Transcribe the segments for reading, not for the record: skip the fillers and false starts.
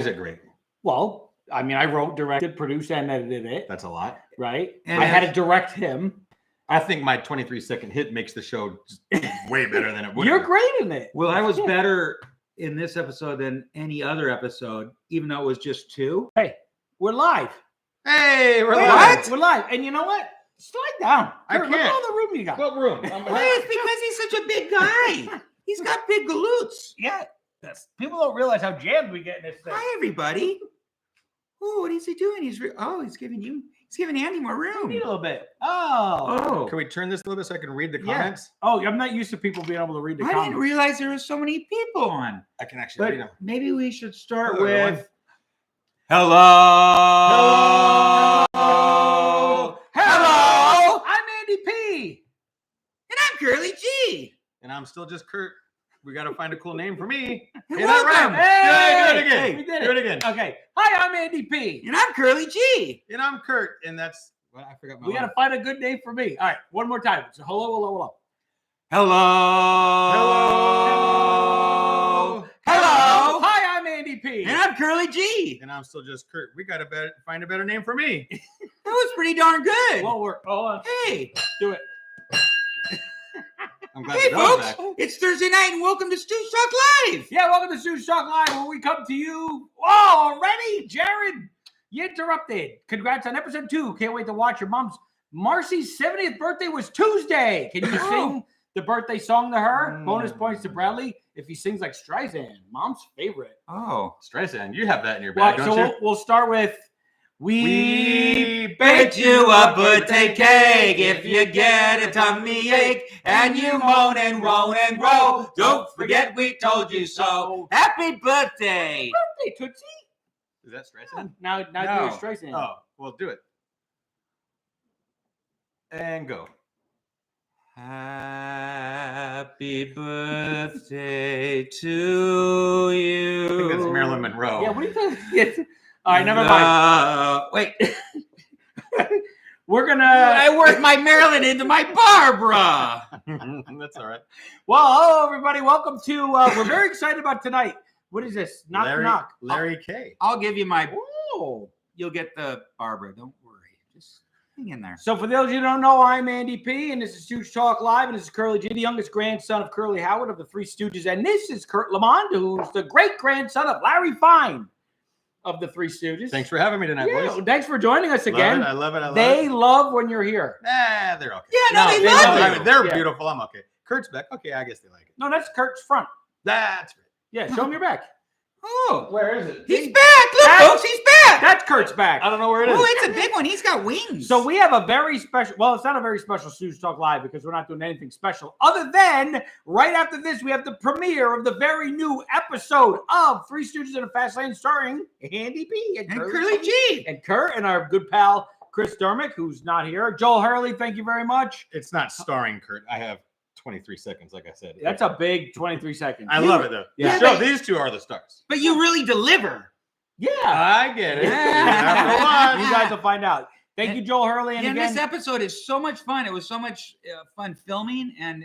is it great? Well, I mean, I wrote, directed, produced, and edited it. That's a lot. Right? And I had to direct him. I think my 23-second hit makes the show way better than it would. You're great in it. Well, I was better in this episode than any other episode, even though it was just 2. Hey, we're live. Hey, we're Wait, live. what? We're live. And you know what? Slide down. I Look at can't. all the room you got. What room? It's because he's such a big guy. He's got big galoots. Yeah. People don't realize how jammed we get in this thing. Hi, everybody. Oh, what is he doing? He's giving Andy more We room. need a little bit. Oh. Can we turn this a little bit so I can read the Yeah. comments? Oh, I'm not used to people being able to read the I comments. didn't realize there were so many people on. I can actually read But them. maybe we should start Hello, everyone. with hello. Hello. I'm Andy P. And I'm Curly G. And I'm still just Kurt. We got to find a cool name for me. And Say that welcome. right. Hey, Do it again. we did Do it again. Okay. Hi, I'm Andy P. And I'm Curly G. And I'm Kurt. And that's, well, I forgot my We got to find a good name for me. All right. One more time. So hello. Hello. Hello. Hi, I'm Andy P. And I'm Curly G. And I'm still just Kurt. We got to find a better name for me. That was pretty darn good. Well, hold on. Hey. Do it. I'm glad Hey, the dog's folks. back. It's Thursday night and welcome to Stoogetalk Live. Yeah, welcome to Stoogetalk Live, where we come to you. Oh, already? Jared, you interrupted. Congrats on episode 2. Can't wait to watch your mom's. Marcy's 70th birthday was Tuesday. Can you sing the birthday song to her? Bonus points to Bradley if he sings like Streisand, mom's favorite. Oh. Streisand. You have that in your Well, bag, so don't you? we'll start with We Baked you a birthday cake if you get a tummy ache and you moan and groan and grow. Don't forget we told you so. Happy birthday. birthday, Tootsie. Is that Streisand? Now No. do a Streisand. Oh, well, do it. And go. Happy birthday to you. I think that's Marilyn Monroe. Yeah, what are you talking about? All right, never mind. Wait, We're gonna. I worked my Marilyn into my Barbara. That's all right. Well, hello everybody. Welcome to. We're very excited about tonight. What is this? Knock knock. Larry K. I'll give you my. Oh. You'll get the Barbara. Don't worry. Just hang in there. So for those of you who don't know, I'm Andy P, and this is Stoogetalk Live, and this is Curly G, the youngest grandson of Curly Howard of the Three Stooges, and this is Kurt Lamond, who's the great grandson of Larry Fine of the Three Stooges. Thanks for having me tonight, Yeah, boys. thanks for joining us again. I love it. They love when you're here. Nah, they're okay. Yeah, no, they love love it. it. I mean, they're Yeah. beautiful. I'm okay. Kurt's back. Okay, I guess they like it. No, that's Kurt's front. That's right. Yeah, show him your back. Oh, Where is it? he's back. Look, That's- folks, he's back. That's Kurt's back. I don't know where it is. Oh, it's a big one. He's got wings. So we have a very special, well, it's not a very special Stoogetalk Live because we're not doing anything special other than right after this, we have the premiere of the very new episode of Three Stooges in a Fast Lane starring Andy P. and Curly G. And Kurt and our good pal, Chris Dermick, who's not here. Joel Hurley, thank you very much. It's not starring Kurt. I have 23 seconds, like I said. That's a big 23 seconds. I love it, though. Yeah. So these two are the stars. But you really deliver. Yeah. I get it. You Number guys will find out. Thank you, Joel Hurley. And And again, this episode is so much fun. It was so much fun filming, and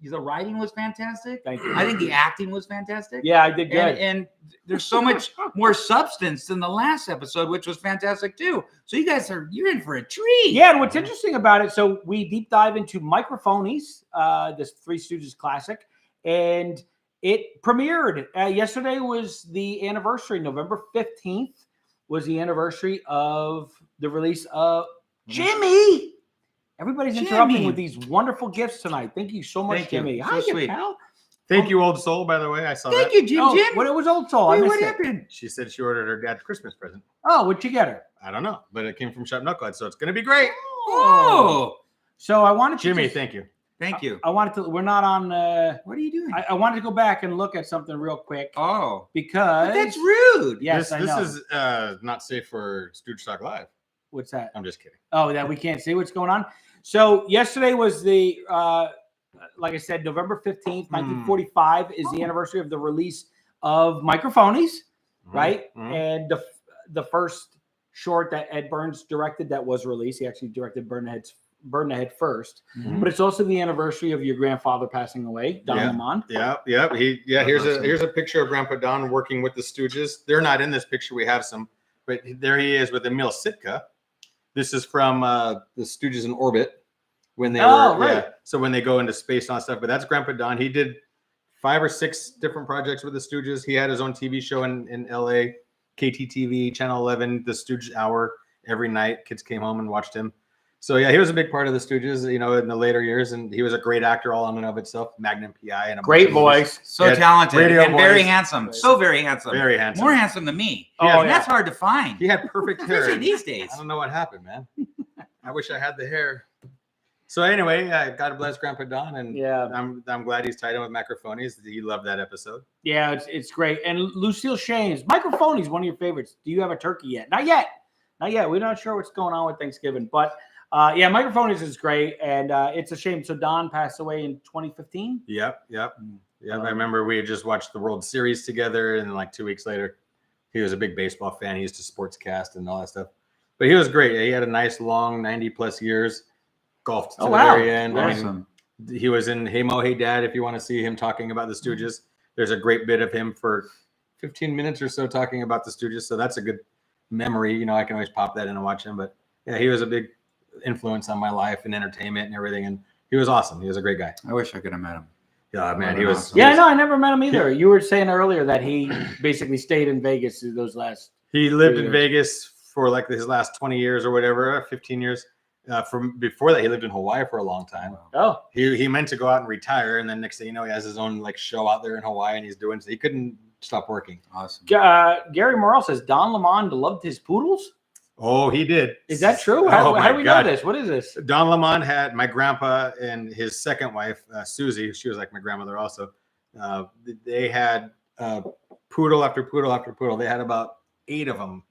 the writing was fantastic. thank you. I think the acting was fantastic. Yeah, I did good. And there's so much more substance than the last episode, which was fantastic too. So you're in for a treat. Yeah, and what's interesting about it, so we deep dive into Microphonies, this Three Stooges classic, and it premiered. Yesterday was the anniversary. November 15th was the anniversary of the release of Jimmy. Everybody's interrupting Jimmy. with these wonderful gifts tonight. Thank you so much, Thank you. Jimmy. So Hi, sweet. pal. Thank you, old soul, by the way. I saw Thank that. you, Jim. Oh, Jim. what it was Old Soul. I Wait, missed what it. happened? She said she ordered her dad's Christmas present. Oh, what'd you get her? I don't know, but it came from Shop Knucklehead, so it's going to be great. Oh, So I wanted to Jimmy, just- thank you. thank you. I wanted to. We're not on. What are you doing? I wanted to go back and look at something real quick Oh, because but that's rude. Yes, I this know. is not safe for Stoogetalk Live. What's that? I'm just kidding. Oh, that we can't see what's going on. So yesterday was the, like I said, November 15th, 1945 is the anniversary of the release of Microphonies, right? Mhm. And the first short that Ed Burns directed that was released. He actually directed Bernadette's burned the head first. Mhm. But it's also the anniversary of your grandfather passing away, Don Lamond. Yeah. Here's a picture of Grandpa Don working with the Stooges. They're not in this picture. We have some, but there he is with Emil Sitka. This is from the Stooges in orbit when they were. right. Yeah, so when they go into space and all that stuff. But that's Grandpa Don. He did 5 or 6 different projects with the Stooges. He had his own TV show in LA, KTTV, Channel 11, the Stooge Hour every night. Kids came home and watched him. So yeah, he was a big part of the Stooges, in the later years, and he was a great actor all in and of itself. Magnum PI and a Great bunch of movies. voice. So talented radio and very voice. handsome. So very handsome. Very handsome. More handsome than me. Oh, And that's hard to find. He had perfect hair. Especially these days. I don't know what happened, man. I wish I had the hair. So anyway, God bless Grandpa Don, and Yeah. I'm glad he's tied in with Microphonies. He loved that episode. Yeah, it's great. And Lucille Shames, Microphone is one of your favorites. Do you have a turkey yet? Not yet. We're not sure what's going on with Thanksgiving, but Microphone is great, and it's a shame. So Don passed away in 2015. Yep. I remember we had just watched the World Series together, and like 2 weeks later, he was a big baseball fan. He used to sportscast and all that stuff. But he was great. He had a nice long 90+ years. Golfed to the very end. Awesome. I mean, he was in Hey Mo, Hey Dad. If you want to see him talking about the Stooges, there's a great bit of him for 15 minutes or so talking about the Stooges. So that's a good memory. I can always pop that in and watch him. But yeah, he was a big influence on my life and entertainment and everything. And he was awesome. He was a great guy. I wish I could have met him. Yeah, man, he was. Awesome. Yeah, no, I never met him either. You were saying earlier that he basically stayed in Vegas through those last. He lived in years. Vegas for like his last 20 years or whatever, 15 years. From before that, he lived in Hawaii for a long time. Oh, He meant to go out and retire, and then next thing you know, he has his own like show out there in Hawaii, and he's doing. So he couldn't stop working. Awesome. Gary Morrell says Don Lamond loved his poodles. Oh, he did. Is that true? Oh, How my do we God. know this? What is this? Don Lamond had my grandpa and his second wife, Susie. She was like my grandmother also. They had poodle after poodle after poodle. They had about 8 of them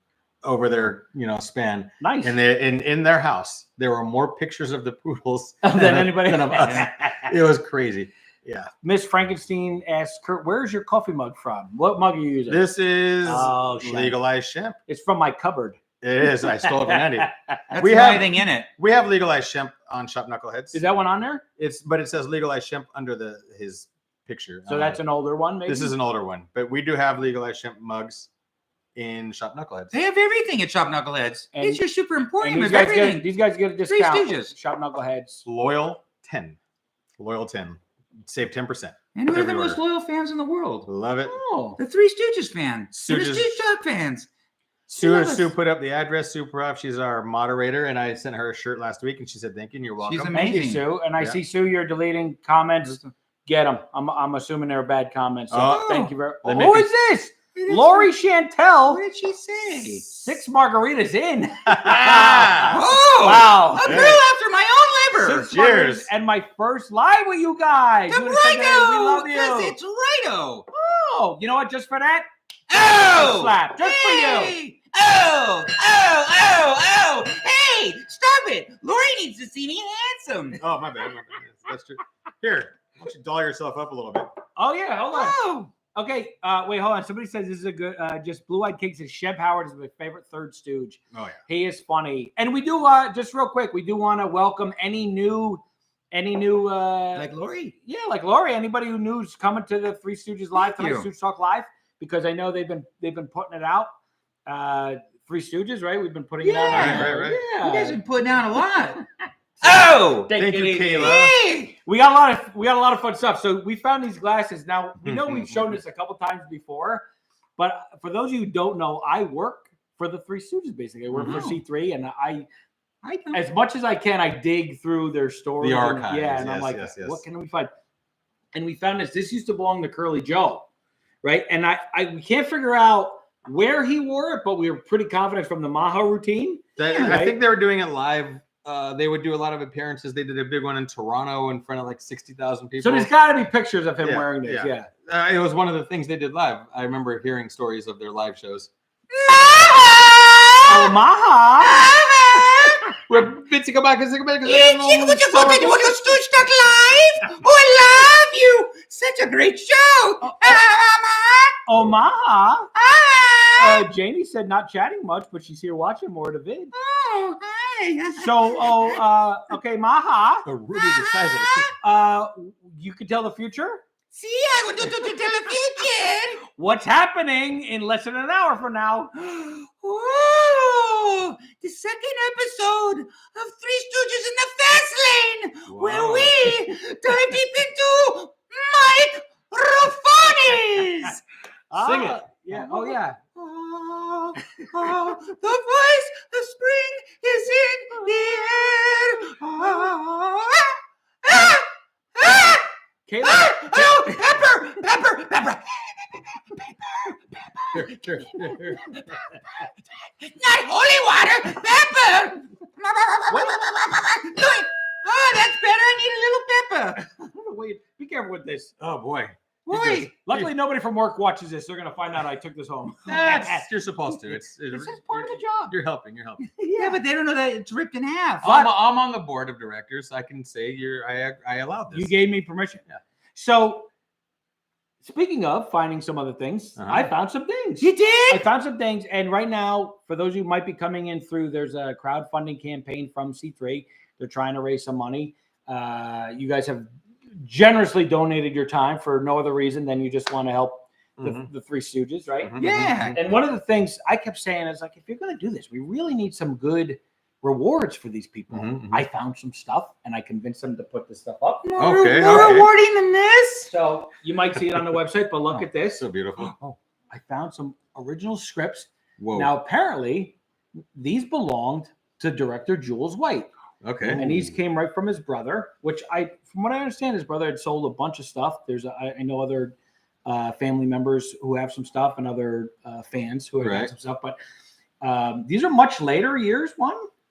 over their span. Nice. And in their house, there were more pictures of the poodles than anybody than of us. It was crazy. Yeah. Miss Frankenstein asks Kurt, "Where's your coffee mug from? What mug are you using?" This is shit. Legalized Shemp. It's from my cupboard. It is. I stole it from Andy. That's We the have- only thing in it. We have Legalized Shemp on Shop Knuckleheads. Is that one on there? But it says Legalized Shemp under his picture. So that's an older one, maybe. This is an older one, but we do have Legalized Shemp mugs in Shop Knuckleheads. They have everything at Shop Knuckleheads. And- It's your super And emporium these of guys everything. get a discount. Stooges. Shop Knuckleheads. Loyal 10. Save 10%. And we're the Every most order. loyal fans in the world. Love it. Oh, The Three Stooges fans. And the Stooges. Stoogetalk fans. Sue put up the address. Sue Prof. She's our moderator, and I sent her a shirt last week, and she said thank you, and you're welcome. She's thank you, amazing. Sue. And I Yeah. see, Sue, you're deleting comments. Get them. I'm assuming they're bad comments. So Oh. thank you very They're much. Who making- is this? Lori Chantel. What did she say? 6 margaritas in. Oh! Wow. A girl after my own liver. 6 Cheers. margaritas and my first live with you guys. The You wanna say that? We Righto! love Because you. it's Righto. Oh, you know what? Just for that, Oh! slap. Just for you. Hey! Oh! Hey! Stop it! Lori needs to see me handsome. Oh, my bad. That's true. Here, why don't you doll yourself up a little bit? Oh, yeah. Hold on. Oh! Okay. Wait, hold on. Somebody says this is a good, just Blue Eyed Cake says Sheb Howard is my favorite third Stooge. Oh, yeah. He is funny. And we do, just real quick, we do want to welcome any new, Like Lori? yeah, like Lori, anybody who knew's coming to the Three Stooges Live tonight, you. Stooge Talk Live, because I know they've been putting it out. Three Stooges, right? We've been putting it out. Yeah, right. Yeah. You guys have been putting out a lot. Oh! Thank you, it easy. Kayla. Hey! We got a lot of fun stuff. So we found these glasses. Now we know we've shown this a couple times before, but for those of you who don't know, I work for the Three Stooges. Basically, I work for C3, and I know. as much as I can, I dig through their stories. The and- archives, yeah, and I'm yes, like, yes, yes. what can we find? And we found this. This used to belong to Curly Joe, right? And we can't figure out where he wore it, but we were pretty confident from the Maha routine. I Right? think they were doing it live. They would do a lot of appearances. They did a big one in Toronto in front of like 60,000 people. So there's got to be pictures of him Yeah, wearing this. yeah. Yeah. It was one of the things they did live. I remember hearing stories of their live shows. Oh, Maha. We're Bitsy go back. Would you welcome to Stoogetalk Live? Oh, I love you. Such a great show. Oh, Maha. Hi. Janie said not chatting much, but she's here watching more of the vid. Oh, hi. So, okay, Maha, A ruby the size of a you can tell the future. See, I will do the future. What's happening in less than an hour from now? Oh, the second episode of Three Stooges in the Fast Lane, where Wow. we dive deep into microphones. Sing it. Yeah. Oh, yeah. Oh, the voice of spring is in the air. Kayla, Oh, pepper. Not holy water, pepper. Louis. Oh, that's better. I need a little pepper. wait, be careful with this. Oh boy. Boy, Luckily, nobody from work watches this. They're going to find out I took this home. You're supposed to. It's This is part of the job. You're helping. yeah, but they don't know that it's ripped in half. I'm on the board of directors. I can say I allowed this. You gave me permission. Yeah. So, speaking of finding some other things, I found some things. You did? I found some things, and right now, for those who might be coming in through, there's a crowdfunding campaign from C3. They're trying to raise some money. You guys have generously donated your time for no other reason than you just want to help the Three Stooges, right? Yeah. And one of the things I kept saying is like, if you're going to do this, we really need some good rewards for these people. I found some stuff, and I convinced them to put this stuff up. More rewarding than this? So you might see it on the website, but look at this. So beautiful. Oh, I found some original scripts. Whoa. Now, apparently, these belonged to director Jules White. Okay. And these came right from his brother, which from what I understand, his brother had sold a bunch of stuff. I know other family members who have some stuff and other fans who have some stuff, but these are much later years.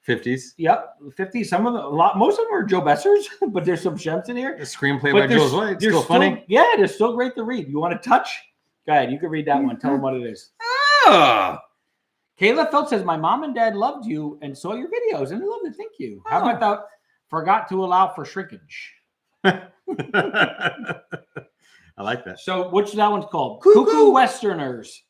50s. Yep, 50s. Most of them are Joe Besser's, but there's some gems in here. A screenplay by Jules White. It's still funny. Yeah, they're still great to read. You want to touch? Go ahead. You can read that one. Tell them what it is. Oh. Kayla Phelps says, my mom and dad loved you and saw your videos, and I love it. Thank you. How about that? Forgot to allow for shrinkage. I like that. So, which that one's called? Cuckoo. Cuckoo Westerners.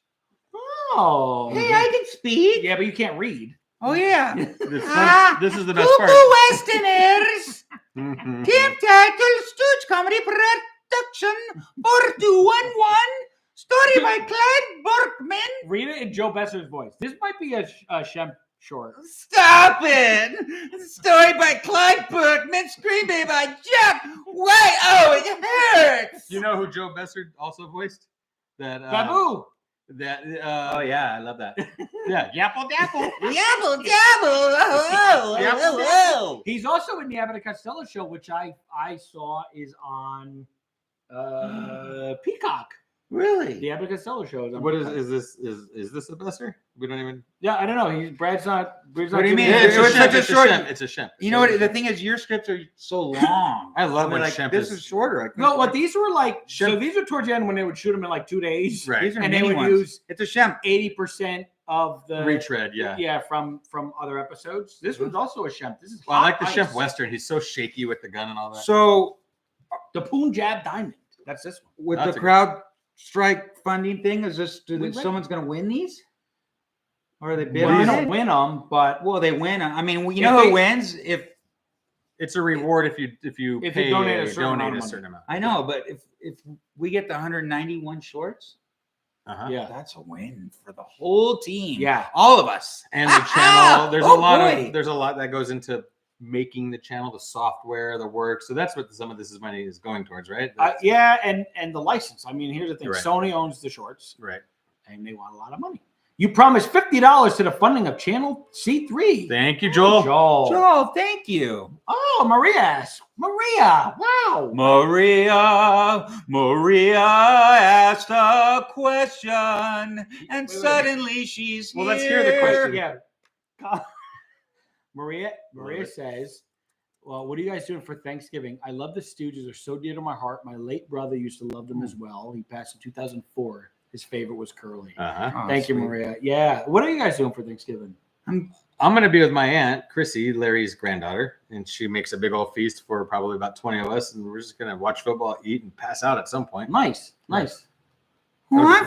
Oh. Hey, I can speak. Yeah, but you can't read. Oh, yeah. This is the best part. Cuckoo Westerners. Team title, Stooge Comedy Production, 4211. Story by Clyde Borkman. Read it in Joe Besser's voice. This might be a Shem short. Stop it! Story by Clyde Borkman. Screenplay by Jeff White. Oh, it hurts. You know who Joe Besser also voiced? That Babu. That Oh yeah, I love that. yeah, Yapple Dapple. Dabble, dabble. Oh. He's also in the Abbott and Costello show, which I saw is on Peacock. Really? The Abbott and Costello show is on What Peacock. is this a Besser? We don't even. Yeah, I don't know. Brad's not. What do you mean? Yeah, It was such a short- It's a Shemp. You know what? The thing is, your scripts are so long. I love when like Shemp this is is shorter. No, what these were like. So Shemp- these are towards the end when they would shoot them in like 2 days, right. These are and they mini would ones. use It's a Shemp. 80% of the retread. Yeah. from other episodes. This one's also a Shemp. This is Well, I like the Hot Shemp Ice. Western. He's so shaky with the gun and all that. So The Punjab Diamond. That's this one. with That's the a- crowd strike funding thing, is this We someone's going to win these, or are they Well, bidding? you on don't it? win them, but Well, they win. I mean, you If know they- who wins if. It's a reward if you If you pay, donate a certain amount donate of a money. certain amount. I know, but if we get the 191 shorts, Uh-huh. yeah, that's a win for the whole team. yeah. all of us. And the channel, there's boy. there's a lot that goes into making the channel, the software, the work. So that's what some of this money is going towards, right? Yeah, and the license. I mean, here's the thing: Right. Sony owns the shorts, Right. and they want a lot of money. You promised $50 to the funding of Channel C3. Thank you, Joel. Joel, thank you. Oh, Maria! Wow. Maria asked a question, and wait. suddenly she's Well, let's hear the question. Yeah. Maria says, well, what are you guys doing for Thanksgiving? I love the Stooges. They're so dear to my heart. My late brother used to love them as well. He passed in 2004. His favorite was Curly. Uh-huh. Oh, Thank you, sweet. Maria. Yeah. What are you guys doing for Thanksgiving? I'm going to be with my aunt, Chrissy, Larry's granddaughter, and she makes a big old feast for probably about 20 of us, and we're just going to watch football, eat, and pass out at some point. Nice. Well,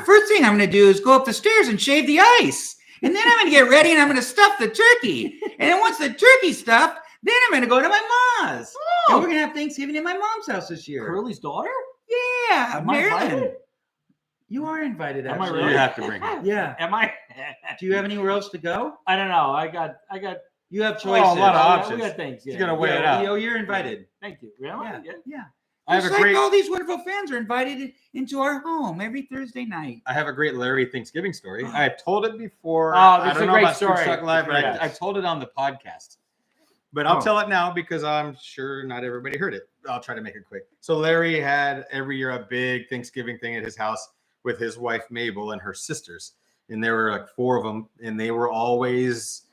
first thing I'm going to do is go up the stairs and shave the ice. And then I'm going to get ready and I'm going to stuff the turkey. And then once the turkey's stuffed, then I'm going to go to my mom's. And we're going to have Thanksgiving in my mom's house this year. Curly's daughter? Yeah, Am I Marilyn. invited? You are invited, Am I actually. really? You have to bring it. Yeah. Am I? Do you have anywhere else to go? I don't know. I got. You have Oh, choices. a lot of We options. got things. Yeah. You gotta weigh it Yeah, out. you're invited. Thank you. Really? Yeah. I have Just a like great. all these wonderful fans are invited into our home every Thursday night. I have a great Larry Thanksgiving story. I have told it before. Oh, I that's don't a know great about story. Stoogetalk Live, but Yes. I told it on the podcast. But I'll Oh. tell it now because I'm sure not everybody heard it. I'll try to make it quick. So Larry had every year a big Thanksgiving thing at his house with his wife Mabel and her sisters, and there were like 4 of them, and they were always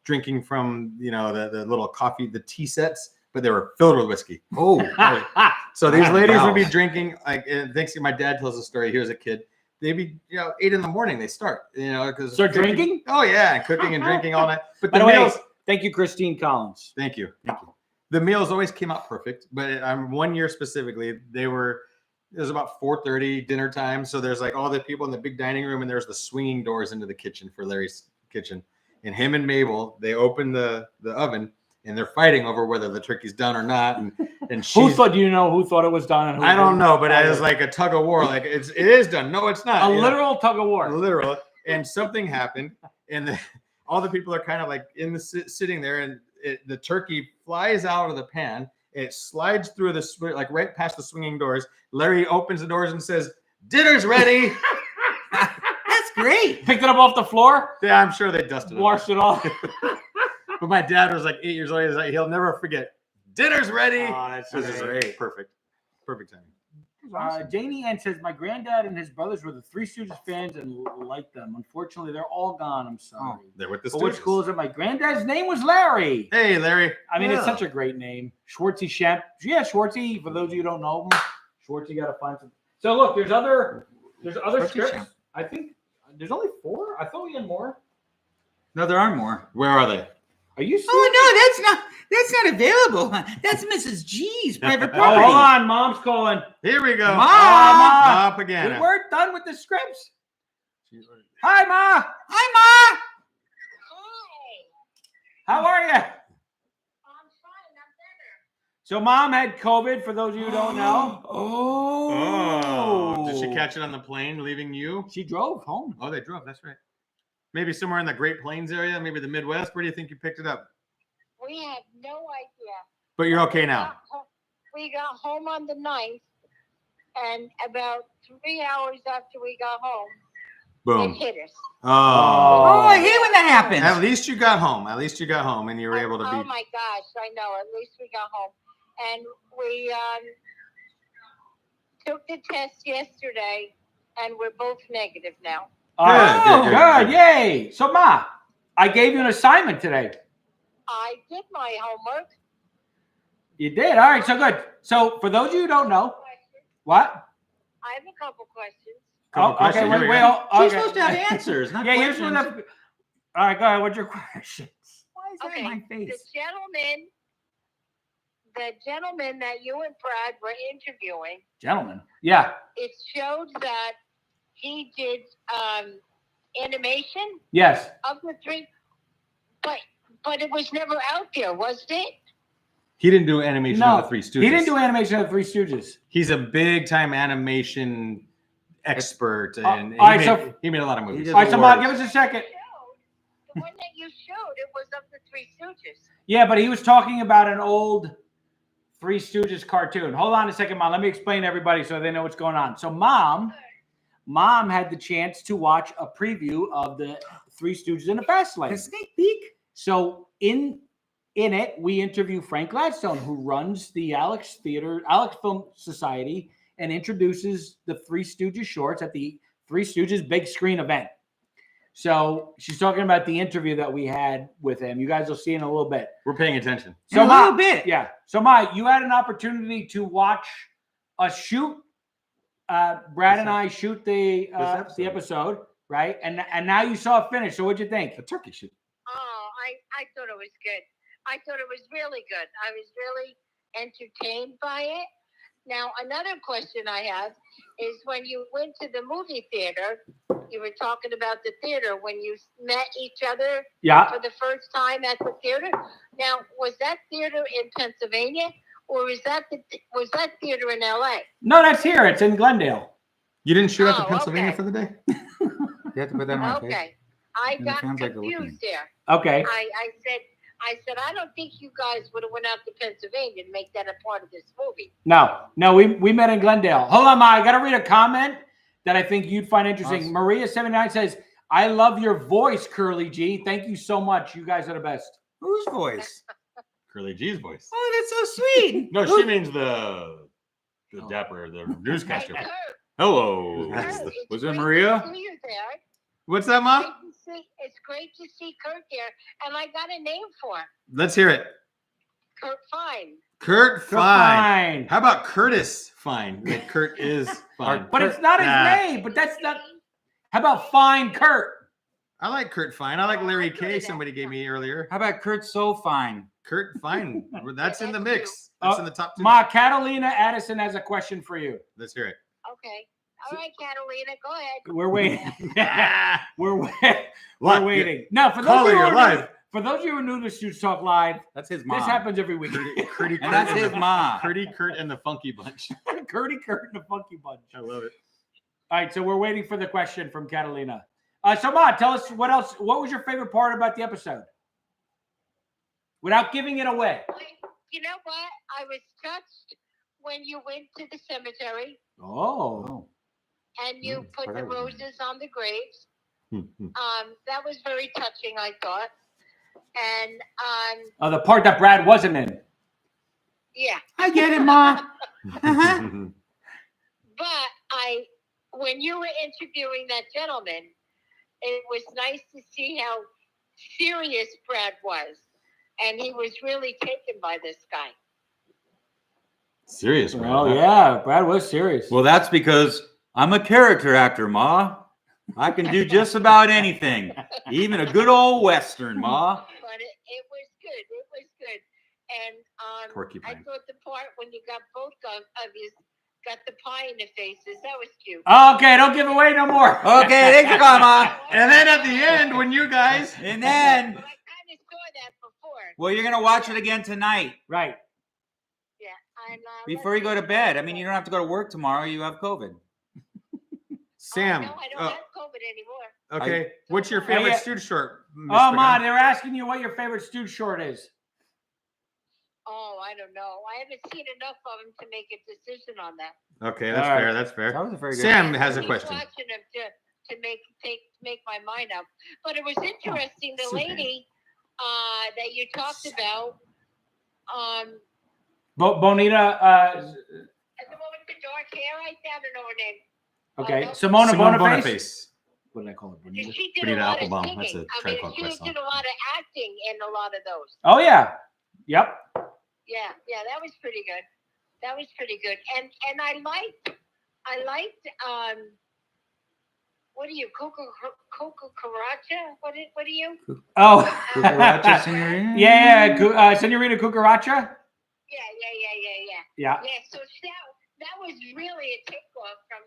drinking from the little coffee, the tea sets, but they were filled with whiskey. Oh, So these ladies Wow. would be drinking like. And Thanksgiving, my dad tells a story. He was a kid. They'd be 8 in the morning. They start because Start drinking? Oh yeah, and cooking and drinking all night. But By the the way, meals. thank you, Christine Collins. Thank you. The meals always came out perfect, but one year specifically, it was about 4:30 dinner time. So there's like all the people in the big dining room, and there's the swinging doors into the kitchen for Larry's kitchen. And him and Mabel, they open the oven, and they're fighting over whether the turkey's done or not. And Who she's, thought? Do you know who thought it was done? And who I don't didn't? know, but it was like a tug of war. Like it is done. No, it's not. A literal tug of war. Literal. And something happened, and all the people are kind of like sitting there, and the turkey flies out of the pan. It slides through like right past the swinging doors. Larry opens the doors and says, "Dinner's ready." that's great. Picked it up off the floor, Yeah, I'm sure they dusted it. washed it off. But my dad was like 8 years old. He's like, he'll never forget. Dinner's ready. Oh, that's This is great. perfect. Perfect timing. Janie Ann says, my granddad and his brothers were the Three Stooges fans and liked them. Unfortunately, they're all gone. I'm sorry. They're with the But which Stooges. school is it? My granddad's name was Larry. Hey, Larry. I mean, it's Yeah. such a great name. Schwartzy Shemp. Yeah, Schwartzy, for those of you who don't know him, Schwartzy got to find some. So look, there's other Schwartzy scripts. Shemp. I think there's only 4. I thought we had more. No, there are more. Where are they? Are you serious? Oh no, that's not available. That's Mrs. G's private Oh, property. hold on. Mom's calling. Here we go. Mom! Ma We Pagana. weren't done with the scripts. Hi, Ma. Hi, How are you? I'm fine. I'm better. So Mom had COVID, for those of you who don't know. Oh, did she catch it on the plane leaving you? She drove home. Oh, they drove. That's right. Maybe somewhere in the Great Plains area, maybe the Midwest. Where do you think you picked it up? We had no idea. But you're okay now. We got home on the 9th, and about 3 hours after we got home, it Boom. hit us. Oh, I Oh. hate when that happens. At least you got home. At least you got home, and you were able to Oh be. my gosh, I know. At least we got home, and we took the test yesterday, and we're both negative now. All right. Good, good, Good. Yay. So Ma, I gave you an assignment today. I did my homework. You did. All right. So good. So for those of you who don't know, what? I have a couple questions. Couple Okay. questions. Here we Wait. go. Okay. She's supposed to have answers, not Yeah. Here's questions. what. All right. Go ahead. What's your question? Why is that Okay, in my the face? gentleman that you and Brad were interviewing, Gentlemen. Yeah. it showed that he did animation Yes. of the 3, but it was never out there, was it? He didn't do animation No, of the Three Stooges. he didn't do animation of the Three Stooges. He's a big time animation expert, and all right, so- he made a lot of movies. did All right. So Ma, awards. give us a second. The one that you showed, it was of the Three Stooges. Yeah, but he was talking about an old Three Stooges cartoon. Hold on a second, Mom. Let me explain to everybody so they know what's going on. So Mom had the chance to watch a preview of the Three Stooges in the Fast Lane. A sneak peek? So in it, we interview Frank Gladstone, who runs the Alex Film Society, and introduces the Three Stooges shorts at the Three Stooges big screen event. So she's talking about the interview that we had with him. You guys will see in a little bit. We're paying attention. So In a Ma, little bit. yeah. So Ma, you had an opportunity to watch a shoot. Brad and I shoot the episode, right? And now you saw it finish. So what'd you think? A turkey shoot. Oh, I thought it was good. I thought it was really good. I was really entertained by it. Now, another question I have is when you went to the movie theater, you were talking about the theater when you met each other Yeah. for the first time at the theater. Now, was that theater in Pennsylvania or was that theater in LA? No, that's here. It's in Glendale. You didn't shoot up to Oh, Pennsylvania okay. for the day? You have to put that on my face. Okay. I And the got fans like to look at confused me. there. Okay. I said, I don't think you guys would have went out to Pennsylvania and make that a part of this movie. No, we met in Glendale. Hold on, Ma. I got to read a comment that I think you'd find interesting. Awesome. Maria79 says, I love your voice, Curly G. Thank you so much. You guys are the best. Whose voice? Curly G's voice. Oh, that's so sweet. No, she means the dapper, the newscaster. Hey, Kurt, Hello. Kurt, Was it's it great Maria? to see you there. What's that, Mom? It's great to see Kurt there, and I got a name for him, Let's hear it. Kurt Fine. Kurt Fine. Fine. How about Curtis Fine? Like Kurt is fine. But it's not his Nah. name. But that's not. How about Fine Kurt? I like Kurt Fine. I like Oh, Larry I could K. have Somebody that. gave me earlier. How about Kurt So Fine? Kurt Fine. That's in the that's mix. That's Oh, in the top two. Ma, Catalina Addison has a question for you. Let's hear it. Okay. All right, Catalina, go ahead. We're waiting. Ah, We're Live. waiting. Now, for those Caller, of you who you're are live. new, for those of you who are new to Stoogetalk Live, That's his mom. this happens every week. Curdy, And that's his mom. Curdy, Kurt, and the Funky Bunch. Curdy, Kurt, and the Funky Bunch. I love it. All right, so we're waiting for the question from Catalina. So, Ma, tell us what else. What was your favorite part about the episode? Without giving it away. You know what? I was touched when you went to the cemetery Oh. and you put part the I was in. roses on the graves. Hmm. That was very touching, I thought. And Oh, the part that Brad wasn't in. yeah, I get it, Ma. Uh-huh. but when you were interviewing that gentleman, it was nice to see how serious Brad was, and he was really taken by this guy. Serious, bro. Oh, yeah. Brad was serious. Well, that's because I'm a character actor, Ma. I can do just about anything, even a good old Western, Ma. But it was good. It was good. And Porcupine. I thought the part when you got both of you got the pie in the faces, that was cute. Okay, don't give away no more. Okay, thanks for calling, Ma. And then at the end, when you guys. And then, But I kind of saw that before. well, you're going to watch it again tonight Right. Yeah. And, before you go to bed. I mean, you don't have to go to work tomorrow. You have COVID. Sam. No, I don't have COVID anymore. Okay. What's your favorite yeah. Stooge short? Miss Oh, Ma, Pregame? they're asking you what your favorite Stooge short is. Oh, I don't know. I haven't seen enough of them to make a decision on that. Okay, that's All right. fair. That's fair. That was a very good Sam has a Keep question. watching them to make my mind up. But it was interesting. The Suzanne. lady that you talked about, Bonita. the one with the dark hair, I don't know her name. Okay. no. Simona Simone Boniface. Boniface. What did I call it? Bonita? She did Bonita a lot Applebaum. of singing. That's a I Tribe mean, Called she Quest did song. a lot of acting in a lot of those. Oh, yeah. Yep. Yeah, that was pretty good. That was pretty good. And I liked what are you, Cucaracha? What are you? Oh. Cucaracha, senorita? Yeah. Senorita Cucaracha. Yeah. Yeah. Yeah, so that was really a takeoff from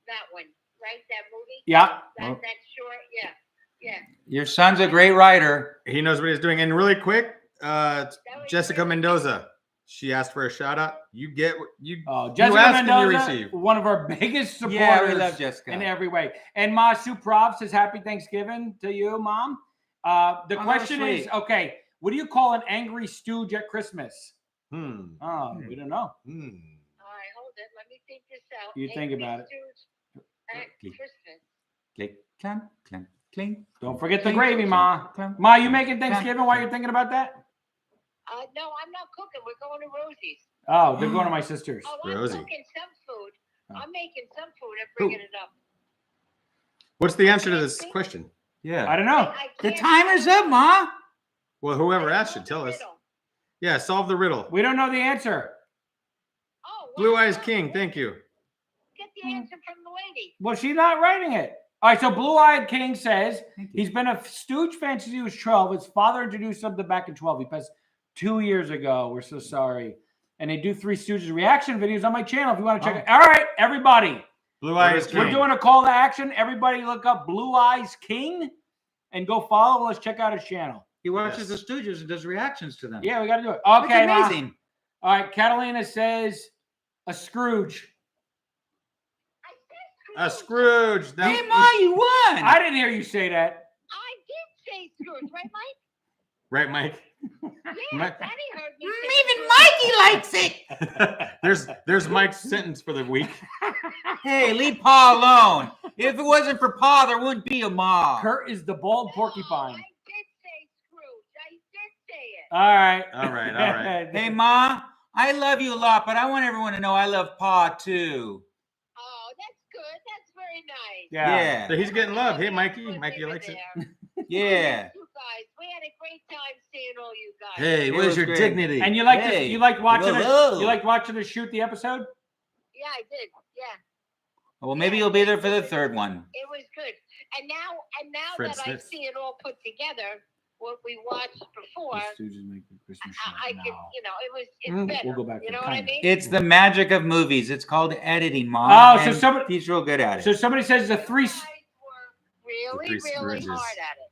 that one, right? That movie? Yeah. That short, yeah. Your son's a great writer. He knows what he's doing. And really quick, That was Jessica really Mendoza. She asked for a shout out. You get what you. Oh, you Jessica ask and you Mendoza, receive. one of our biggest supporters Yeah, we love Jessica. in every way. And Ma Sue Prov says happy Thanksgiving to you, Mom. The Oh, question is, sweet. okay, what do you call an angry Stooge at Christmas? Hmm. Oh, we don't know. Hmm. All right, hold it. Let me think this out. You think about it. At Christmas. Click, clank, clank, clink. Don't forget the clink, gravy, clink, Ma. clink, Ma, you clink, making clink, Thanksgiving while you're clink. thinking about that? No, I'm not cooking. We're going to Rosie's. Oh, they're going to my sister's. Oh, I'm Rosie. cooking some food. Oh. I'm making some food and bringing it up. What's the answer to this question? Yeah. I don't know. I The can't- timer's up, Ma. Well, whoever I asked know should tell the us. riddle. Yeah, solve the riddle. We don't know the answer. Oh, Blue wow. Eyes King, thank you. Get the answer from the lady. Well, she's not writing it. All right, so Blue Eyed King says Thank you. he's been a Stooge fan since he was 12. His father introduced him to back in 12. He passed 2 years ago. We're so sorry. and they do Three Stooges reaction videos on my channel if you want to check it. All right, everybody. Blue Eyes We're King. doing a call to action. Everybody look up Blue Eyes King and go follow. Let's check out his channel. He watches the Stooges and does reactions to them. Yeah, we got to do it. That's Okay, Ma. amazing. All right, Catalina says a Scrooge. A Scrooge. That- Hey, Ma, you won. I didn't hear you say that. I did say Scrooge, right, Mike? Right, Mike. Yeah, Mike- Daddy heard me say Even Scrooge. Mikey likes it. there's Mike's sentence for the week. Hey, leave Pa alone. If it wasn't for Pa, there wouldn't be a Ma. Kurt is the bald No, porcupine. I did say Scrooge. I did say it. All right. All right. Hey, Ma, I love you a lot, but I want everyone to know I love Pa too. Oh, that's good. That's very nice. Yeah. So he's getting love. Hey, Mikey. Mikey likes it. Yeah. You guys, we had a great time seeing all you guys. Hey, It where's was your great. dignity? And you like Hey, you liked watching hello. us? You liked watching us shoot the episode? Yeah, I did. Yeah, Well, maybe you'll be there for the third one. it was good. And now Fred that Smith. I see it all put together, what we watched before, I could, it's better. We'll go back You to know the what I kind. mean? It's the magic of movies. It's called editing, Ma. Oh, so and somebody- he's real good at it. So somebody says the three. You guys were really, The Three really Stooges. hard at it.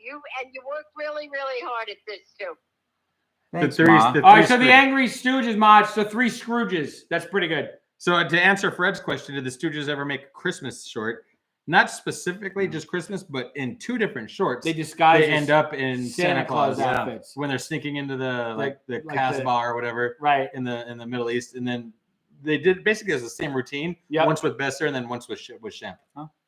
You worked really, really hard at this too. Thanks, the Ma. three All right, so the Scrooge. Angry Stooges mod. So Three Scrooges. That's pretty good. So to answer Fred's question, did the Stooges ever make a Christmas short? Not specifically just Christmas, but in two different shorts. They disguise. They end up in Santa Claus outfits. when they're sneaking into the Like the the- Casbah or whatever Right. in the Middle East, and then they did basically as the same routine. Yep. Once with Besser and then once with Champ.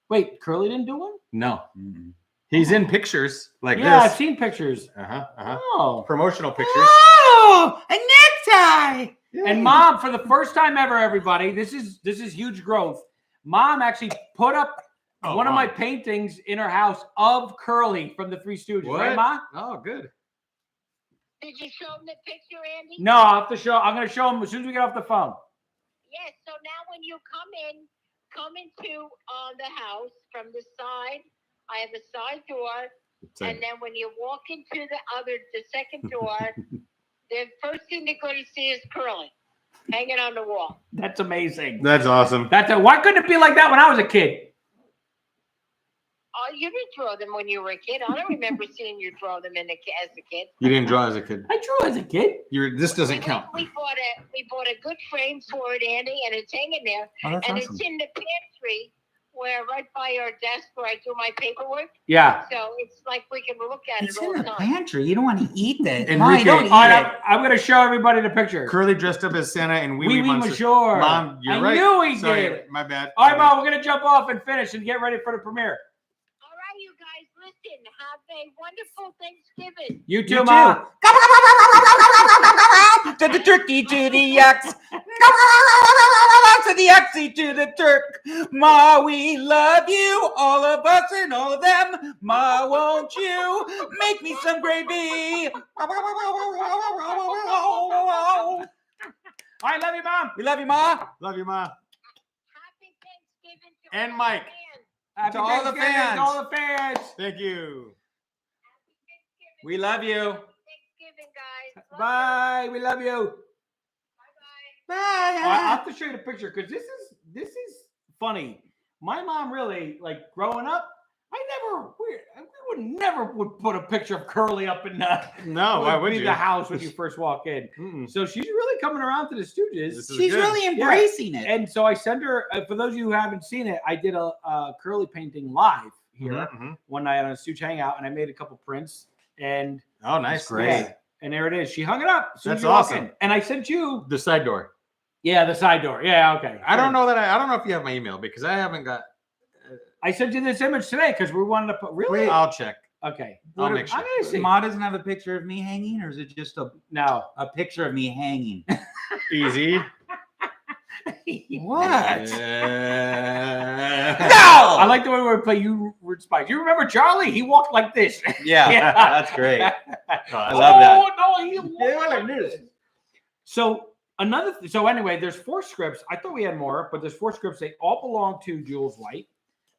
Wait, Curly didn't do one? No, Mm-mm. he's in pictures like Yeah, I've this. seen pictures. Oh. Promotional pictures. Oh, a necktie. And Mom, for the first time ever, everybody, this is huge growth. Mom actually put up Oh, one of wow. my paintings in her house of Curly from the Three Stooges. Right, What? Ma? Oh, good. Did you show them the picture, Andy? No, I'll have to show. I'm going to show them as soon as we get off the phone. Yes. So now when you come into the house from the side, I have a side door, and then when you walk into the second door, the first thing they're going to see is Curly hanging on the wall. That's amazing. That's awesome. Why couldn't it be like that when I was a kid? Oh, you didn't draw them when you were a kid. I don't remember seeing you draw them as a kid. You didn't draw as a kid. I drew as a kid. This doesn't count. We bought a good frame for it, Andy, and it's hanging there, Oh, that's and awesome. it's in the pantry right by our desk where I do my paperwork. Yeah. So it's like we can look at It's it all in the the time. pantry. You don't want to eat that. Enrique- Ma, you don't eat All it. right, I'm going to show everybody the picture. Curly dressed up as Santa and Wee Wee Wee Wee Monster. Monsieur. Mom, you're I right. knew he Sorry, did. my bad. All right, Mom, we're going to jump off and finish and get ready for the premiere. All right, you guys, listen. Have a wonderful Thanksgiving. You You too, too. Mom. To the turkey, to the ox. To the oxy, to the turk. Ma, we love you, all of us and all of them. Ma, won't you make me some gravy? All right, love you, Mom. We love you, Ma. Love you, Ma. Happy Thanksgiving to And all Mike. the fans. Happy To all the Thanksgiving fans. to all the fans. Thank you. Happy Thanksgiving. We love you. Thanksgiving, guys. Love Bye. We love you. you. Bye-bye. All right, I'll have to show you the picture because this is funny. My mom really, like, growing up, we never would put a picture of Curly up in the No, why would be you? the house when you first walk in. Mm-mm. So she's really coming around to the Stooges. This is She's good. really embracing it. And so I send her, for those of you who haven't seen it, I did a Curly painting live here Mhm. one night on a Stooge Hangout, and I made a couple prints. And Oh, nice. Great. yeah, and there it is. She hung it up. As soon as That's you walk awesome. in. And I sent you, The side door. yeah, the side door. Yeah, okay. I don't know if you have my email because I haven't got. I sent you this image today because we wanted to put, really? I'll check. Okay. I'll make sure. I'm going to see. Ma doesn't have a picture of me hanging, or is it just No. a picture of me hanging? Easy. What? I No! like the way we play you word spies. You remember Charlie? He walked like this. Yeah, Yeah. that's great. I I love that. Oh, no, he walked like this. So so anyway, there's 4 scripts. I thought we had more, but there's 4 scripts. They all belong to Jules White.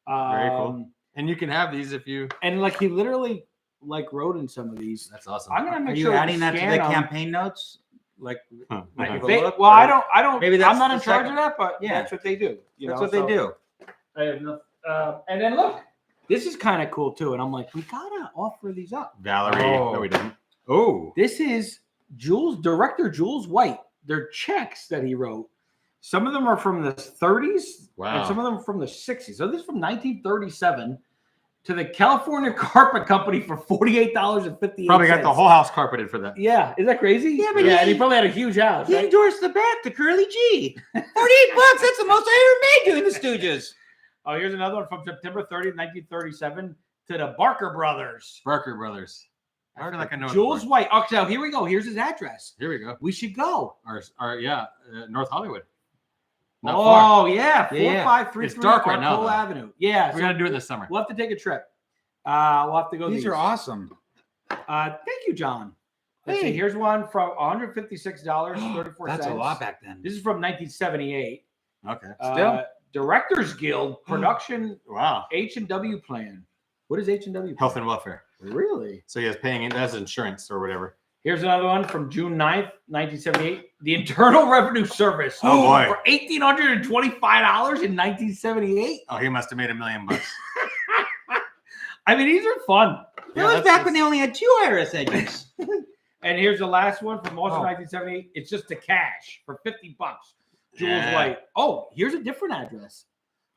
Very cool. And you can have these if you. And like he literally like wrote in some of these. That's awesome. I'm gonna Are make you sure adding that to the scan 'em. campaign notes? like Huh. might give a They- look, well, or- I don't. Maybe I'm that's not the in charge second- of that, but Yeah. that's what they do. That's what they do. I have no. And then look, this is kind of cool too. And I'm like, we gotta offer these up. Valerie. Oh. No, we didn't. Oh. This is director Jules White. They're checks that he wrote. Some of them are from the 30s, Wow. and some of them from the 60s. So this is from 1937 to the California Carpet Company for $48.58. Probably got the whole house carpeted for that. Yeah, is that crazy? Yeah, but and he- he probably had a huge house. He Right? endorsed the back to Curly G. $48. That's the most I ever made doing the Stooges. Oh, here's another one from September 30th, 1937 to the Barker Brothers. Barker Brothers. I feel like I know. Jules it. White. Okay, so here we go. Here's his address. Here we go. We should go. North Hollywood. Not far. Oh, yeah. Yeah. 4533 It's dark right now, Arcole though. Avenue. Yeah. We're gonna do it this summer. We'll have to take a trip. We'll have to go. These are awesome. Thank you, John. Let's see. Hey. Here's one from $156.34. That's a lot back then. This is from 1978. Okay. Still? Directors Guild production Wow. H&W plan. What is H&W? Health and welfare. Really? So he is paying it as insurance or whatever. Here's another one from June 9th, 1978. The Internal Revenue Service. Oh, boy. For $1,825 in 1978. Oh, he must have made $1 million. I mean, these are fun. That was back when they only had 2 IRS agents. And here's the last one from also Oh. 1978. It's just the cash for $50. Jules Yeah. White. Oh, here's a different address.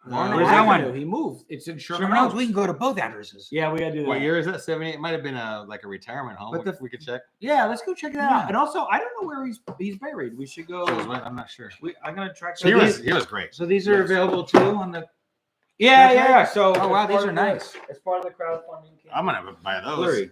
Where's Warner that one? Avenue. He moved. It's in Sherman Sherman Oaks, Oaks. we can go to both addresses. Yeah, we gotta do that. What year is that? 78? It might have been like a retirement home. But We could check. Yeah, let's go check it Yeah. out. And also, I don't know where he's buried. We should go. Jules White, I'm not sure. I'm gonna track. So He these- was great. So these are available too on the. Yeah, Okay. yeah. So, Oh, wow, as these part are of the- nice. As part of the crowdfunding. I'm gonna buy those. Blurry.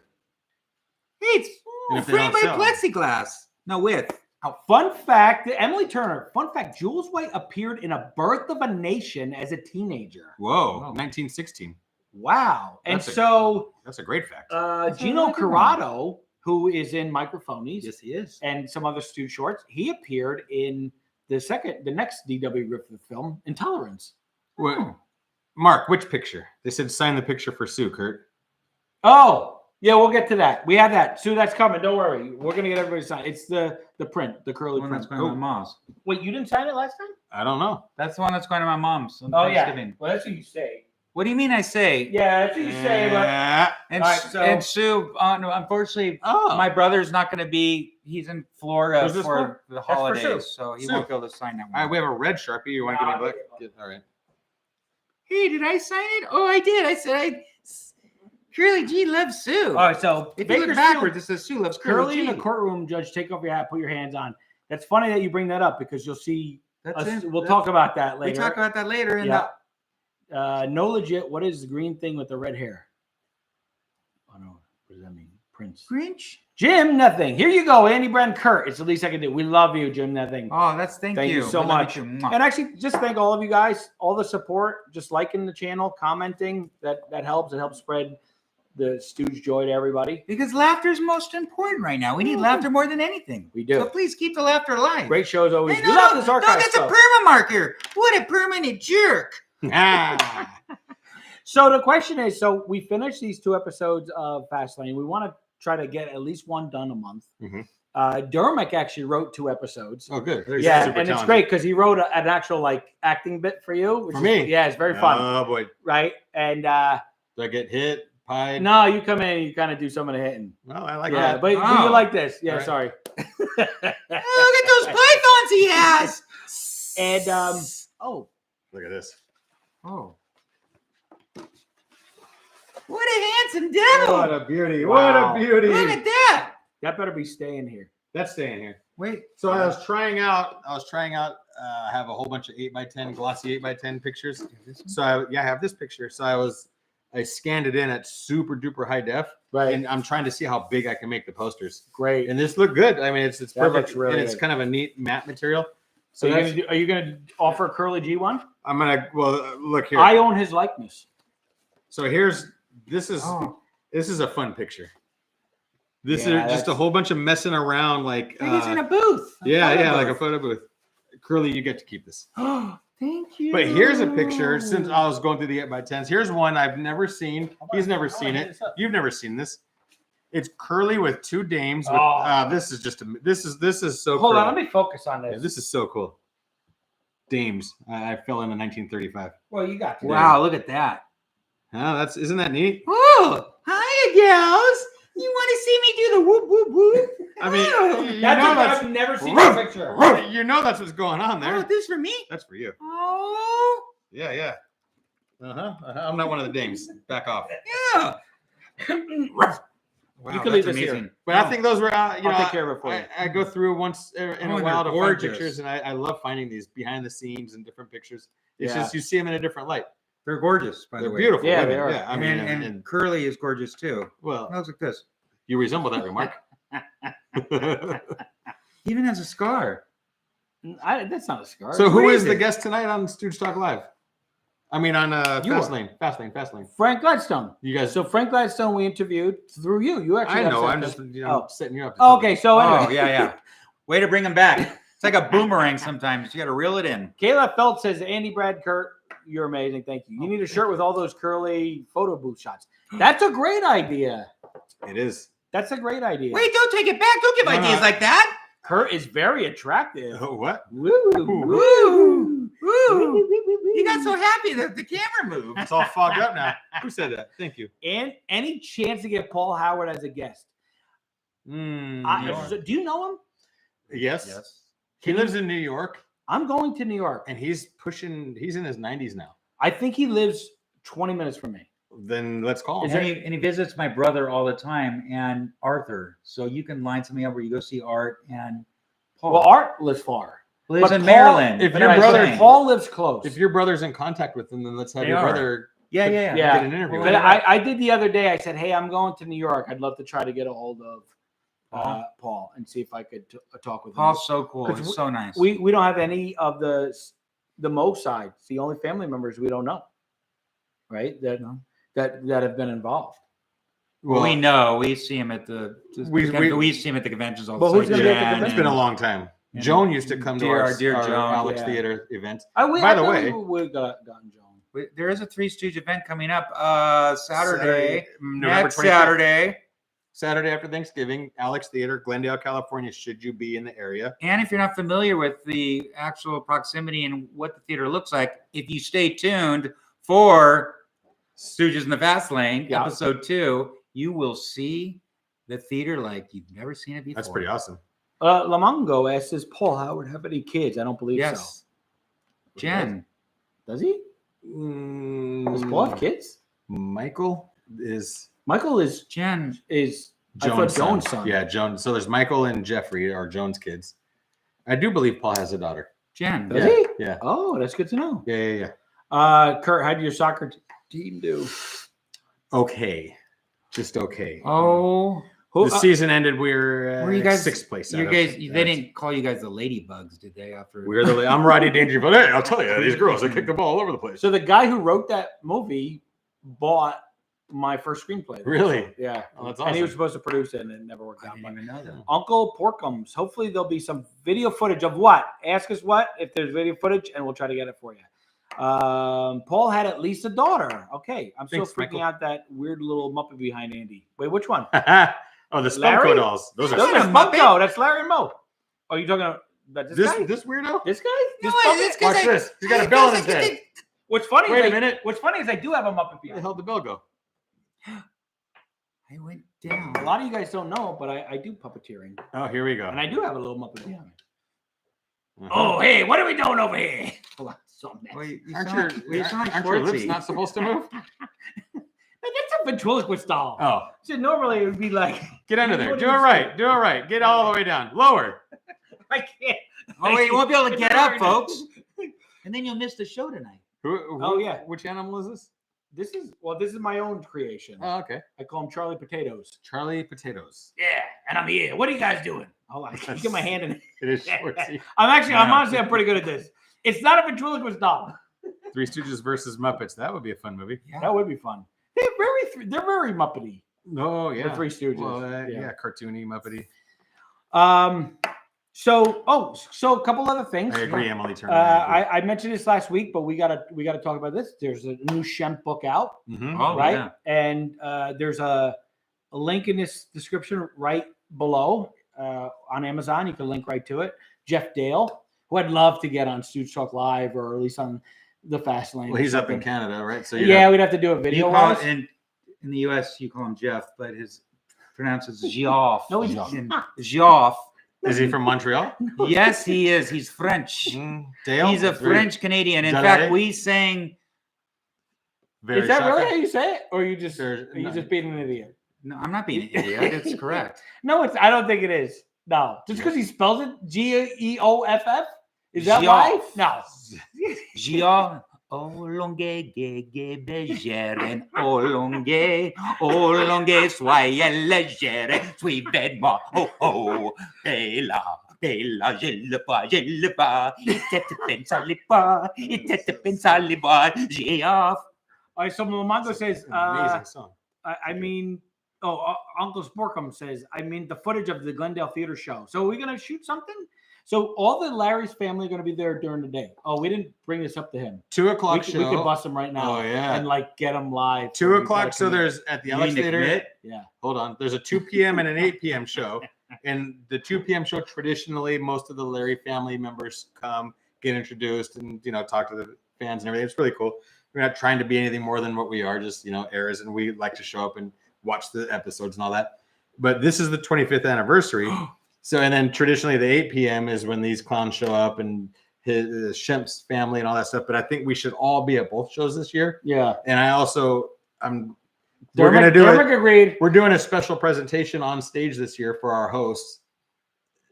Hey, it's And if they framed by don't sell. plexiglass. No width. Fun fact, Emily Turner. Fun fact: Jules White appeared in A Birth of a Nation as a teenager. Whoa, Whoa. 1916. Wow! And That's a- so, That's a great fact. Gino really good one. Corrado, who is in Microphonies Yes, he is. and some other Stooge shorts, he appeared in the next D.W. Griffith film, Intolerance. What, Mark, which picture? They said sign the picture for Sue, Kurt. Oh, yeah, we'll get to that. We have that. Sue, that's coming. Don't worry. We're gonna get everybody to sign. It's the print, the curly The one print. that's going to my mom's. Wait, you didn't sign it last time? I don't know. That's the one that's going to my mom's on Oh yeah. Thanksgiving. Well, that's what you say. What do you mean I say? Yeah, that's what you say. But Yeah. And, All right, so- and Sue, no, unfortunately, Oh, my brother's not going to be. He's in Florida Who's this for the for holidays, Sue. so he Sue. won't be able to sign that all one. right. We have a red Sharpie. You want to Nah, give me a I'll black? take it. All right. Hey, did I sign it? Oh, I did. I said Curly G loves Sue. all right, so If you look backwards, it says Sue loves Curly in G. the courtroom, Judge, take off your hat, put your hands on. That's funny that you bring that up because you'll see. That's Us, it. we'll That's- talk about that We later. talk about that later. In Yeah. No legit. What is the green thing with the red hair? Oh no, what does that mean? Prince. the Grinch. Jim, nothing. Here you go, Andy, Brand, Kurt. It's the least I can do. We love you, Jim, nothing. Oh, that's thank you you so We love much. you too. Mwah. And actually, just thank all of you guys, all the support, just liking the channel, commenting. That helps. It helps spread the Stooge joy to everybody. Because laughter is most important right now. We need laughter more than anything. We do. So please keep the laughter alive. Great shows always. Hey, We love this archive that's stuff. a perma marker. What a permanent jerk. Ah. So the question is, so we finished these 2 episodes of Fastlane. We want to try to get at least one done a month. Mhm. Dermick actually wrote 2 episodes. Oh, good. He's Yeah, super and it's talented. great because he wrote an actual like acting bit for you. Which For is- me? Yeah, it's very fun, Oh boy, right? And do I get hit? Pied? no, you come in and you kind of do some of the hitting. Well, I like Yeah, that. but do Oh. you like this? Yeah, All right. sorry. Oh, look at those pythons he has. And oh, Look at this. Oh. What a handsome devil. What a beauty! Wow. What a beauty! Look at that. that better be staying here. That's staying here. Wait. So I was trying out. I have a whole bunch of 8x10 glossy 8x10 pictures. So I have this picture. So I scanned it in at super duper high def, Right. and I'm trying to see how big I can make the posters. Great. And this looked good. I mean, it's That perfect, looks really and it's good. kind of a neat matte material. So So are you gonna offer a Curly G one? I'm gonna look here. I own his likeness. So this is Oh. a fun picture. This Yeah, is just a that's- whole bunch of messing around, like I think it's in a booth. yeah, like a photo booth. Curly, you get to keep this. Thank you. But here's a picture. Since I was going through the 8x10s, here's one I've never seen. I He's wanna- never I seen wanna it. hit this up. You've never seen this. It's curly with two dames. With, this is just this is so. Hold cool. on, let me focus on this. Yeah, this is so cool. Dames. I fell in 1935. Well, you got to. Wow, look at that. Isn't that neat? Oh, hiya, gals. You want to see me do the whoop, whoop, whoop? I mean, I've never seen a picture. You know that's what's going on there. Oh, this for me? That's for you. Oh. Yeah. I'm not one of the dames. Back off. Yeah. Wow, you can leave this here. But I think those were, I'll take care of it for you. I go through once in a while to find gorgeous. pictures, and I love finding these behind the scenes and different pictures. It's Yeah. just you see them in a different light. They're gorgeous, by the They're way. beautiful. Yeah, women. they are. Yeah, I I mean, mean, and Curly is gorgeous too. well, Looks like this. you resemble that remark. He even has a scar. That's not a scar. So who What is is the it? guest tonight on Stoogetalk Live? I mean, on You are. Fastlane. Frank Gladstone. You guys. So Frank Gladstone, we interviewed through you. You actually. I got know. sent I'm this. just setting you up. Oh, okay, so anyway. Oh, yeah. Way to bring him back. It's like a boomerang sometimes. You got to reel it in. Kayla Felt says, Andy, Brad, Kurt, you're amazing. Thank you. You need a shirt with all those curly photo booth shots. That's a great idea. It is. That's a great idea. Wait, don't take it back. Don't give No, ideas no. like that. Kurt is very attractive. Oh, what? Woo, Woo. Woo. You got so happy that the camera moved. It's all fogged up now. Who said that? Thank you. And any chance to get Paul Howard as a guest? Do you know him? Yes. He lives in New York, I'm going to New York. and he's in his 90s now. I think he lives 20 minutes from me. Then let's call him. And he visits my brother all the time and Arthur. So you can line something up where you go see Art and Paul. Well, Art lives far. lives but in Paul- Maryland. if But your I'm brother- saying- Paul lives close. If your brother's in contact with him, then let's have They your are. brother Yeah. Yeah. get an interview. But with him. I did the other day. I said, "Hey, I'm going to New York. I'd love to try to get a hold of Paul and see if I could talk with him." Paul's so cool. 'Cause He's so nice. We don't have any of the Mo side. It's the only family members we don't know, right? That have been involved. Well, we know. We see him at the we see him at the conventions all But the who's time. gonna be at the Jen convention? it's been a and- long time. and Joan used to come to dear- our dear Joan, Alex yeah. Theater event. I By the believe way- we gotten Joan. There is a Three Stooge event coming up Saturday, November next 25th. Saturday. Saturday after Thanksgiving, Alex Theater, Glendale, California. Should you be in the area? And if you're not familiar with the actual proximity and what the theater looks like, if you stay tuned for Stooges in the Fast Lane, Yeah. episode 2, you will see the theater like you've never seen it before. That's pretty awesome. Lamongo asks, "Does Paul Howard have any kids?" I don't believe so. Yes. Jen. Does he? Does Paul have kids? Michael is Michael is Jen. I thought Joan's son. Yeah, Joan. So there's Michael and Jeffrey are Joan's kids. I do believe Paul has a daughter. Jen. Does Yeah. he? Yeah. Oh, that's good to know. Yeah. Kurt, how did your soccer team do? Okay. Just okay. Oh, The season ended. We're were you guys 6th place. You out of- guys, they didn't call you guys the Ladybugs, did they? After I'm Roddy Dangerfield. Hey, I'll tell you, these girls they kick the ball all over the place. So the guy who wrote that movie bought my first screenplay. Really? Yeah. Oh, that's And he was awesome. supposed to produce it, and it never worked I out. didn't even know that. Uncle Porkums. Hopefully there'll be some video footage of what? Ask us what if there's video footage, and we'll try to get it for you. Paul had at least a daughter. Okay, I'm Thanks, still freaking Michael. out that weird little Muppet behind Andy. Wait, which one? Oh, the Larry? Spunko dolls. Those Those are are a Muppet? Spunko. That's Larry and Mo. Are you talking about this guy? this weirdo. This guy? No, Muppet? it's 'cause Watch I- this. He's got a bell in his head. What's funny? Wait is a minute. What's funny is I do have a Muppet Where the behind. hell did the bell go? I went down. A lot of you guys don't know, but I do puppeteering, Oh, here we go. and I do have a little Muppet behind. Uh-huh. Oh, hey, what are we doing over here? Hold on, so messy. Well, you aren't sound your lips Schwartzy. not supposed to move? That's a ventriloquist doll. Oh, So normally it would be like, get under there. What Do do it you right. Do it right. Get all the way down. Lower. I can't. Oh, wait, you won't be able to It's get up, already- folks. And then you'll miss the show tonight. Oh, yeah. Which animal is this? This is my own creation. Oh, okay. I call him Charlie Potatoes. Charlie Potatoes. Yeah, and I'm here. What are you guys doing? Hold on, I can get my hand in it. It is Schwartzy. I'm honestly, I'm pretty good at this. It's not a ventriloquist doll. Three Stooges versus Muppets. That would be a fun movie. That would be fun. They're very Muppety. Oh, yeah. The Three Stooges. Well, Yeah. yeah, cartoony, Muppety. So a couple other things. I agree, Emily Turner. I agree. I mentioned this last week, but we gotta talk about this. There's a new Shemp book out, Mhm. Oh, right? yeah. And there's a a link in this description right below on Amazon. You can link right to it. Jeff Dale, who I'd love to get on Stoogetalk Live or at least on the Fast Lane. Well, he's up in Canada, right? So we'd have to do a You video. call it, in the U.S., you call him Jeff, but his pronounces Geoff. No, he's Geoff. Is he from Montreal? Yes, he is. He's French. Dale? He's a That's very- French Canadian. In Is that fact, right? we sang. very Is that really shocking. how you say it, or are you just No. being an idiot? No, I'm not being an idiot. It's correct. No, I don't think it is. No, just because he spells it Geoff. Is that why? No. Geoff. Oh longue gege begeren, oh longue soyez légère, suivez-moi, oh oh, bella, je le vois, il te pensa les pas, Geoff. All right, so Mamango says, Amazing song. Uncle Sporkum says, I mean the footage of the Glendale Theater show. So are we going to shoot something? So all the Larry's family are going to be there during the day. Oh, we didn't bring this up to him. 2 o'clock show. We could bust him right now. Oh, yeah. And like get him live. 2 o'clock. So there's at the Alex Theater. Yeah. Hold on. There's a 2 p.m. and an 8 p.m. show. And the 2 p.m. show, traditionally, most of the Larry family members come, get introduced, and talk to the fans and everything. It's really cool. We're not trying to be anything more than what we are, just heirs, and we like to show up and watch the episodes and all that. But this is the 25th anniversary. So, and then traditionally the 8 p.m. is when these clowns show up and his Shemp's family and all that stuff. But I think we should all be at both shows this year. Yeah. And I also, we're Dermot agreed. We're doing a special presentation on stage this year for our hosts.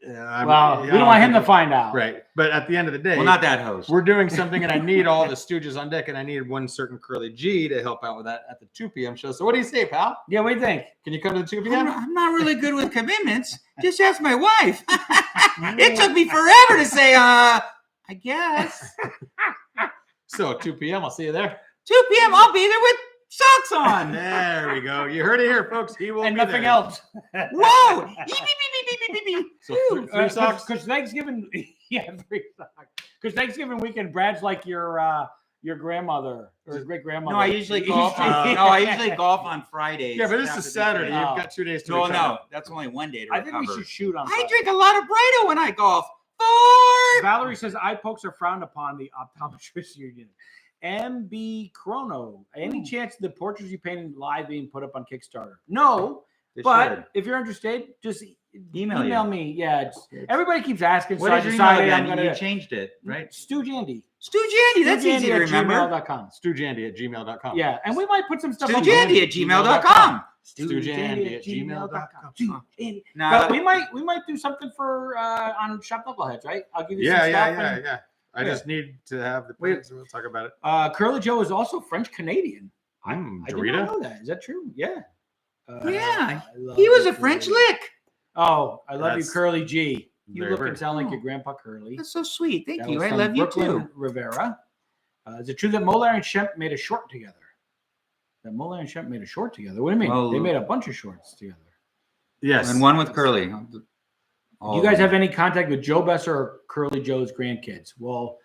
We don't want him to find out. Right. But at the end of the day, Well, not that host. we're doing something, and I need all the Stooges on deck, and I need one certain Curly G to help out with that at the 2 p.m. show. So what do you say, pal? Yeah, what do you think? Can you come to the 2 p.m.? I'm not really good with commitments. Just ask my wife. It took me forever to say, I guess. So 2 p.m. I'll see you there. 2 p.m. I'll be there with socks on. There we go. You heard it here, folks. He will And be nothing there. else. Whoa! So three socks. Because Thanksgiving, 3 socks. Because Thanksgiving weekend, Brad's like your grandmother or great grandmother. No, I usually golf. I usually golf on Fridays. Yeah, but this after is the Saturday. day. You've got 2 days to No, recover. no, that's only one day to I recover. think we should shoot on. I Friday. drink a lot of Brito when I golf. Valerie says eye pokes are frowned upon the optometrist union. MB Chrono. Any chance the portraits you painted live being put up on Kickstarter? No, They but should. if you're interested, just Email me. Yeah, everybody keeps asking. What so I is your email decided I'm again? gonna You changed it, right? Stooge Andy. Stooge Andy. That's easy to remember. Gmail.com. StoogeAndy@gmail.com. Yeah, and we might put some stuff. Stooge Andy at gmail.com. StoogeAndy@gmail.com. But we might do something for on Shop Knuckleheads, right? I'll give you some stuff. Yeah. I just need to have the plans. We'll talk about it. Curly Joe is also French Canadian. I did Dorita? not know that. Is that true? Yeah. Yeah, I love he was you, a French Curly. lick. Oh, I love you, That's Curly G. You very look and weird. sound like your grandpa Curly. That's so sweet. Thank That you. was I from love you Brooklyn too. Rivera. Is it true that Molar and Shemp made a short together? That Molar and Shemp made a short together. What do you mean? Well, they made a bunch of shorts together. Yes. And one with Curly. Do you guys have any contact with Joe Besser or Curly Joe's grandkids? Well,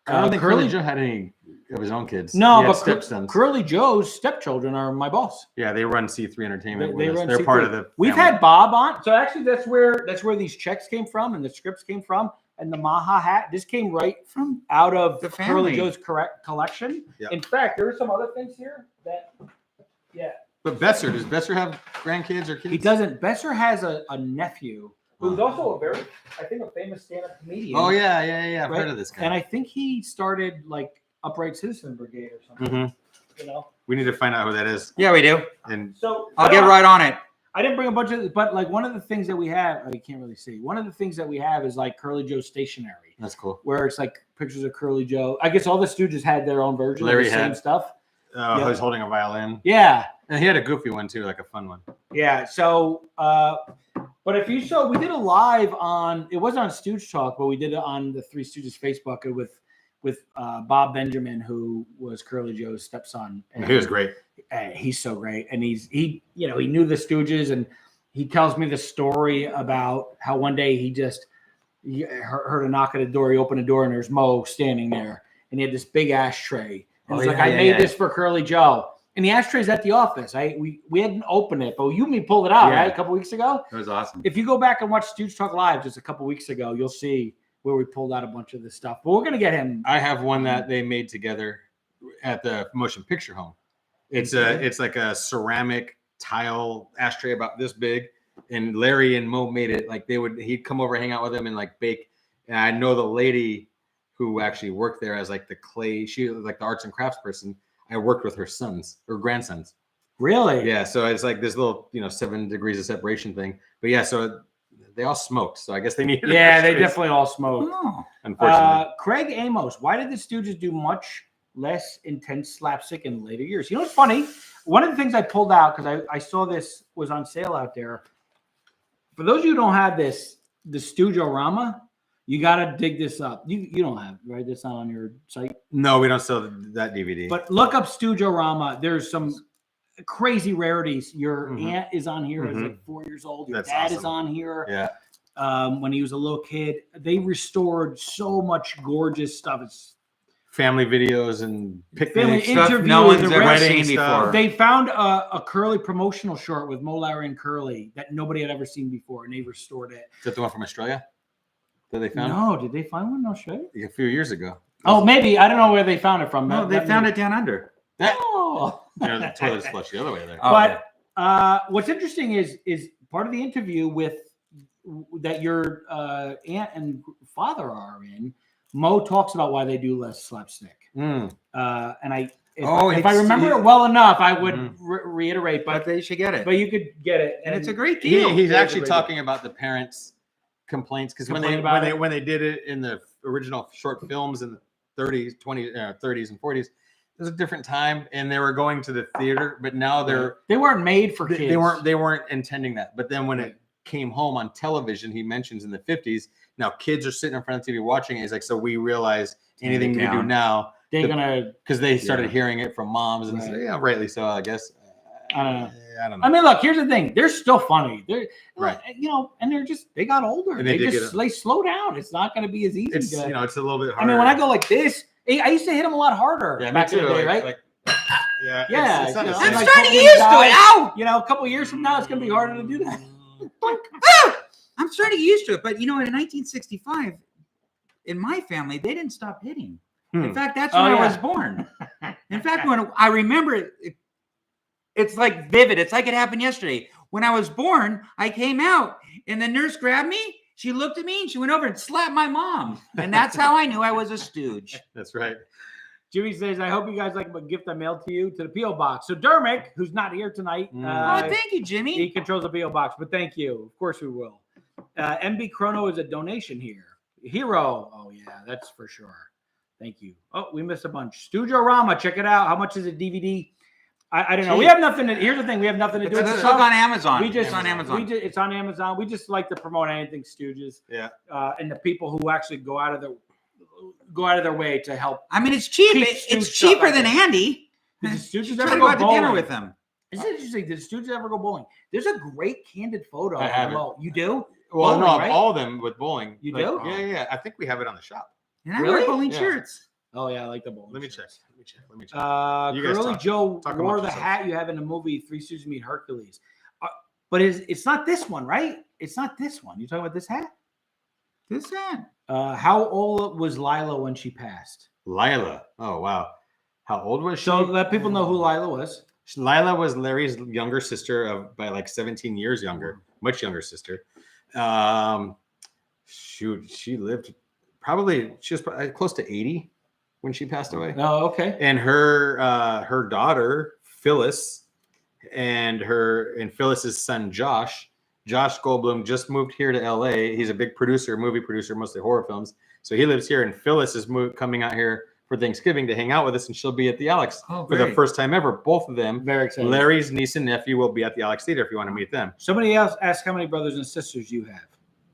I don't think Curly Joe had any of his own kids. No, He had but stepsons. Curly Joe's stepchildren are my boss. Yeah, they run C3 Entertainment. They with us. run They're C3. part of the. We've family. had Bob on, so actually that's where these checks came from and the scripts came from, and the Maha hat. This came right from out of The Curly family. Joe's collection. Yep. In fact, there are some other things here that, yeah, But Besser, does Besser have grandkids or kids? he doesn't. Besser has a nephew who's also I think a famous stand-up comedian. Oh yeah. I've right? heard of this guy. And I think he started like Upright Citizen Brigade or something. Mhm. You know, We need to find out who that is. Yeah, we do. And so I'll get right on it. I didn't bring a bunch of, but like one of the things that we have, you can't really see. One of the things that we have is like Curly Joe stationery, that's cool. where it's like pictures of Curly Joe. I guess all the Stooges had their own version Larry of the same had. stuff. Oh, he's holding a violin. Yeah, And he had a goofy one too, like a fun one. yeah. So, but if you saw, we did a live on. It wasn't on Stoogetalk, but we did it on the Three Stooges Facebook with Bob Benjamin, who was Curly Joe's stepson. And He was great. he's so great, and he knew the Stooges, and he tells me the story about how one day he heard a knock at the door. He opened the door, and there's Mo standing there, and he had this big ashtray, and he's like, "I made this for Curly Joe." And the ashtray's at the office. We hadn't opened it, but you and me pulled it out, Yeah. right? A couple weeks ago. It was awesome. If you go back and watch Stoogetalk Live just a couple weeks ago, you'll see where we pulled out a bunch of this stuff. But we're gonna get him. I have one that they made together at the motion picture home. It's like a ceramic tile ashtray about this big, and Larry and Mo made it. Like he'd come over, hang out with them, and like bake. And I know the lady who actually worked there as like the clay. She was like the arts and crafts person. I worked with her grandsons. Really? Yeah, so it's like this little 7 degrees of separation thing. But yeah, so they all smoked. So I guess they needed. Yeah, they definitely all smoked. Oh. Unfortunately, Craig Amos, why did the Stooges do much less intense slapstick in later years? You know what's funny? One of the things I pulled out because I saw this was on sale out there. For those of you who don't have this, the Stoogeorama, you got to dig this up. You don't have, right? That's not on your site. no, we don't sell that DVD. But look up Stoogeorama. There's some crazy rarities. Your aunt is on here. Is like 4 years old. Your That's dad is awesome. on here. Yeah. When he was a little kid, they restored so much gorgeous stuff. It's Family videos and family picnics. interviews. No one's the ever wedding seen stuff. before. They found a Curly promotional short with Mo, Larry, and Curly that nobody had ever seen before, and they restored it. Is that the one from Australia that they found No, did they find one in Australia? a few years ago? Oh, maybe. I don't know where they found it from. No, they found it down under. Oh. The toilet's flushed the other way there. Oh, But what's interesting is part of the interview with that your aunt and father are in. Mo talks about why they do less slapstick, and if I remember it well enough, I would reiterate. But they should get it. But you could get it, and it's a great deal. He's Yeah, actually it's a great talking about the parents' complaints because when Complain about it? they did it in the original short films in the 30s, 30s and 40s, it was a different time, and they were going to the theater. But now they weren't made for kids. they weren't intending that. But then when it came home on television, he mentions in the 50s, now kids are sitting in front of the TV watching it. He's like, so we realize anything we do now, They're gonna because they started hearing it from moms, and so, yeah, rightly so, I guess. I don't know. I don't know. I mean, look, here's the thing. They're still funny. They're Right. and they got older. And They they did just they slow down. It's not going to be as easy. It's to, it's a little bit I harder. mean, when I go like this, I used to hit them a lot harder yeah, back me in too. the day, like, right? Yeah, Yeah, it's not the I'm same. I'm like starting to Kobe get used to died. it. Ow! A couple of years from now, it's going to be harder to do that. I'm starting to get used to it. But in 1965, in my family, they didn't stop hitting. In fact, that's when I was born. In fact, when I remember it, it's like vivid. It's like it happened yesterday. When I was born, I came out and the nurse grabbed me. She looked at me and she went over and slapped my mom. And that's how I knew I was a Stooge. That's right. Jimmy says, I hope you guys like a gift I mailed to you to the P.O. Box. So Dermick, who's not here tonight, Oh, thank you, Jimmy. he controls the P.O. Box, but thank you. Of course we will. MB Chrono is a donation here. Hero. Oh, yeah, that's for sure. Thank you. Oh, we missed a bunch. Stoogeorama, check it out. How much is a DVD? I don't know. We have nothing to, here's the thing. We have nothing to do with It's the on show. Amazon. It's on Amazon. It's on Amazon. We just like to promote anything Stooges. Yeah. And the people who actually go out of their way to help. I mean, it's cheap. Cheap It's Stooge cheaper stuff than out there. Andy. Did the Stooges Try ever to go go out to dinner bowling? with them. Isn't it interesting? Did Stooges ever go bowling? There's a great candid photo. I have of it. Mo. You do? Well, Bowling, no, right? all of them with bowling. You Like, do? Yeah. I think we have it on the shop. And I Really? wear bowling Yeah. shirts. Oh yeah, I like the bowling. Let me check. shirts. Let me check. You guys Curly talk- Joe talk wore amongst the yourselves. hat you have in the movie Three Stooges Meet Hercules. But it's not this one, right? It's not this one. You talking about this hat? This hat. How old was Lila when she passed? Lila. Oh wow. How old was she? So let people know who Lila was. Lila was Larry's younger sister by like 17 years younger, much younger sister. She lived she was probably close to 80 when she passed away. Oh, okay. And her daughter Phyllis and Phyllis's son Josh Goldblum just moved here to LA. He's a big movie producer, mostly horror films. So he lives here, and Phyllis is coming out here for Thanksgiving to hang out with us, and she'll be at the Alex for the great. first time ever. Both of them, Very excited. Larry's niece and nephew, will be at the Alex Theater if you want to meet them. Somebody else asked how many brothers and sisters you have.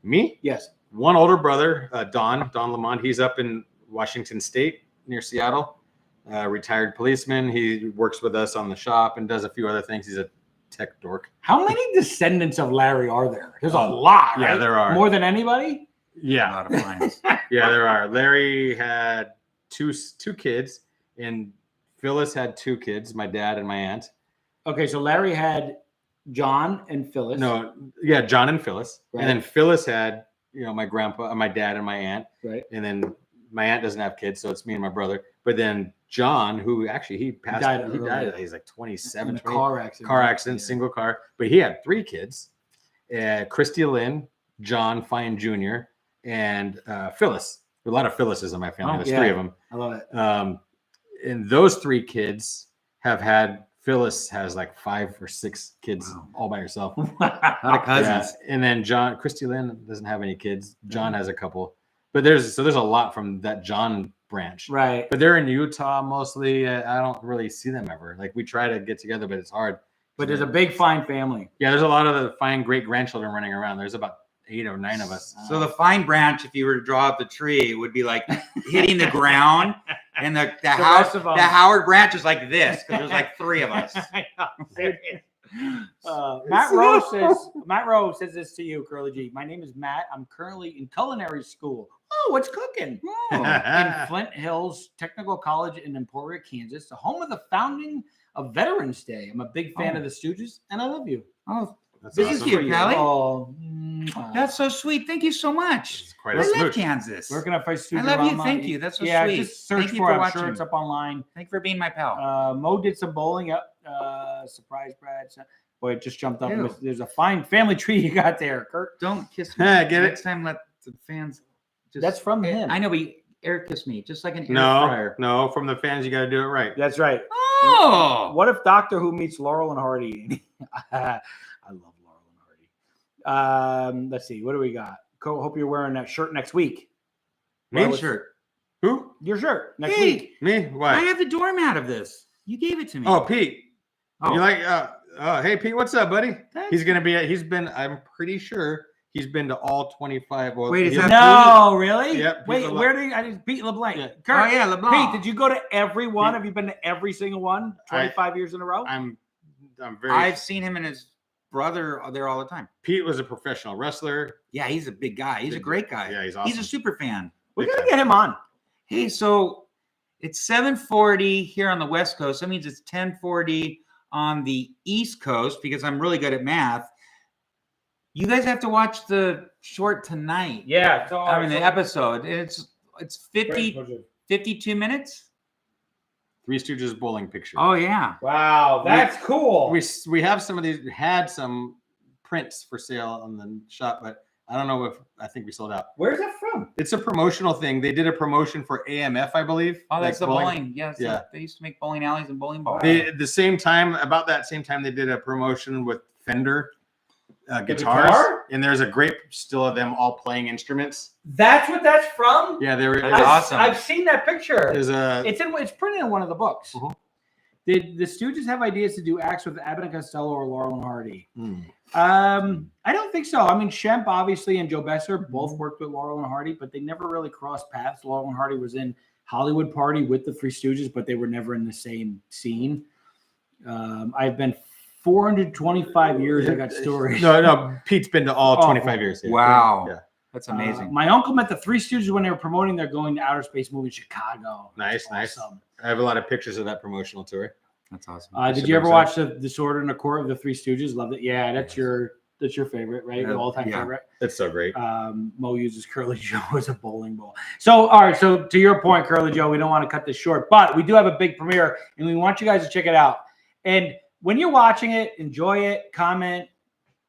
Me? Yes. One older brother, Don Lamond. He's up in Washington State near Seattle. Retired policeman. He works with us on the shop and does a few other things. He's a tech dork. How many descendants of Larry are there? There's a lot, Yeah, right? there are. More than anybody? A Yeah, lot of lines. yeah, there are. Larry had two kids, and Phyllis had 2 kids, my dad and my aunt. Okay, so Larry had John and Phyllis. No, yeah, John and Phyllis. Right. And then Phyllis had, my grandpa, my dad and my aunt. Right. And then my aunt doesn't have kids, so it's me and my brother. But then John, who actually he passed, he died. He's like 27. In a car accident. Car accident, single car. But he had 3 kids: Christy Lynn, John Fine Jr., and Phyllis. A lot of Phyllis's in my family. There's 3 of them. I love it. And those 3 kids have had. Phyllis has like 5 or 6 kids all by herself. A lot of cousins. Yeah. And then Christy Lynn doesn't have any kids. John has a couple, but there's a lot from that John branch. Right. But they're in Utah mostly. I don't really see them ever. Like we try to get together, but it's hard. But there's a big fine family. Yeah, there's a lot of the fine great grandchildren running around. There's about 8 or 9 of us. So the fine branch, if you were to draw up the tree, would be like hitting the ground, and the Howard branch is like this because there's like 3 of us. Matt Rowe says this to you, Curly G. My name is Matt. I'm currently in culinary school. Oh, what's cooking? In Flint Hills Technical College in Emporia, Kansas, the home of the founding of Veterans Day. I'm a big fan of the Stooges, and I love you. Oh, that's thank awesome. you, Callie. Oh, that's so sweet. Thank you so much. It's quite a I love smooch. Kansas. Where can I find Stooge? I love you. Thank you. That's so sweet. Just search Thank you for for it. I'm sure watching. it's up online. Thank you for being my pal. Mo did some bowling. Yep. Surprise, Brad. Boy, it just jumped up. Ew. There's a fine family tree you got there, Kurt. Don't kiss me. Get it? Next time, let the fans. That's from him. I know, but air kiss me, just like an air No, fryer. no, from the fans, you got to do it right. That's right. Oh, What if Doctor Who meets Laurel and Hardy? I love Laurel and Hardy. Let's see. What do we got? Hope you're wearing that shirt next week. me shirt. Who? Your shirt next Hey, week. Me? Why? I have the doormat of this. You gave it to me. Oh, Pete. Oh. You like? Hey, Pete, what's up, buddy? Thanks. He's gonna be. He's been. I'm pretty sure he's been to all 25. Well, Wait, is he'll- that No, really? Yep, Pete Wait, LeBlanc. where did I just Pete LeBlanc? Yeah. Kurt, Oh yeah, LeBlanc. Pete, did you go to every one? Have you been to every single one? 25 years in a row? I'm very. I've seen him and his brother there all the time. Pete was a professional wrestler. Yeah, he's a big guy. He's a great guy. Yeah, he's He's awesome. a super fan. We gotta get him on. Hey, so it's 7:40 here on the West Coast. That means it's 10:40 on the East Coast because I'm really good at math. You guys have to watch the short tonight. Yeah. I mean, the episode. It's 52 minutes. Three Stooges bowling picture. Oh yeah. Wow, that's cool. We have some of these. Had some prints for sale on the shop, but I don't know if I think we sold out. Where's that from? It's a promotional thing. They did a promotion for AMF, I believe. Oh, that's like the bowling. Yes. Yeah. They used to make bowling alleys and bowling balls. About that same time, they did a promotion with Fender guitars, guitar? and there's a great still of them all playing instruments. That's what that's from? Yeah, they were. That's awesome. I've seen that picture. There's a. It's printed in one of the books. Mhm. Did the Stooges have ideas to do acts with Abbott and Costello or Laurel and Hardy? Hmm. I don't think so. I mean, Shemp obviously and Joe Besser both worked with Laurel and Hardy, but they never really crossed paths. Laurel and Hardy was in Hollywood Party with the Three Stooges, but they were never in the same scene. I've been 425 years. I got stories. No. Pete's been to all Oh, 25 years. Yeah. Wow. Yeah. That's amazing. My uncle met the Three Stooges when they were promoting their Going to Outer Space movie in Chicago. Nice. Awesome. I have a lot of pictures of that promotional tour. That's awesome. Did you ever watch the Disorder in the Court of the Three Stooges? Loved it. Yeah, that's your favorite, right? Your all-time favorite. That's so great. Mo uses Curly Joe as a bowling ball. So, all right. So, to your point, Curly Joe, we don't want to cut this short, but we do have a big premiere, and we want you guys to check it out. And when you're watching it, enjoy it, comment,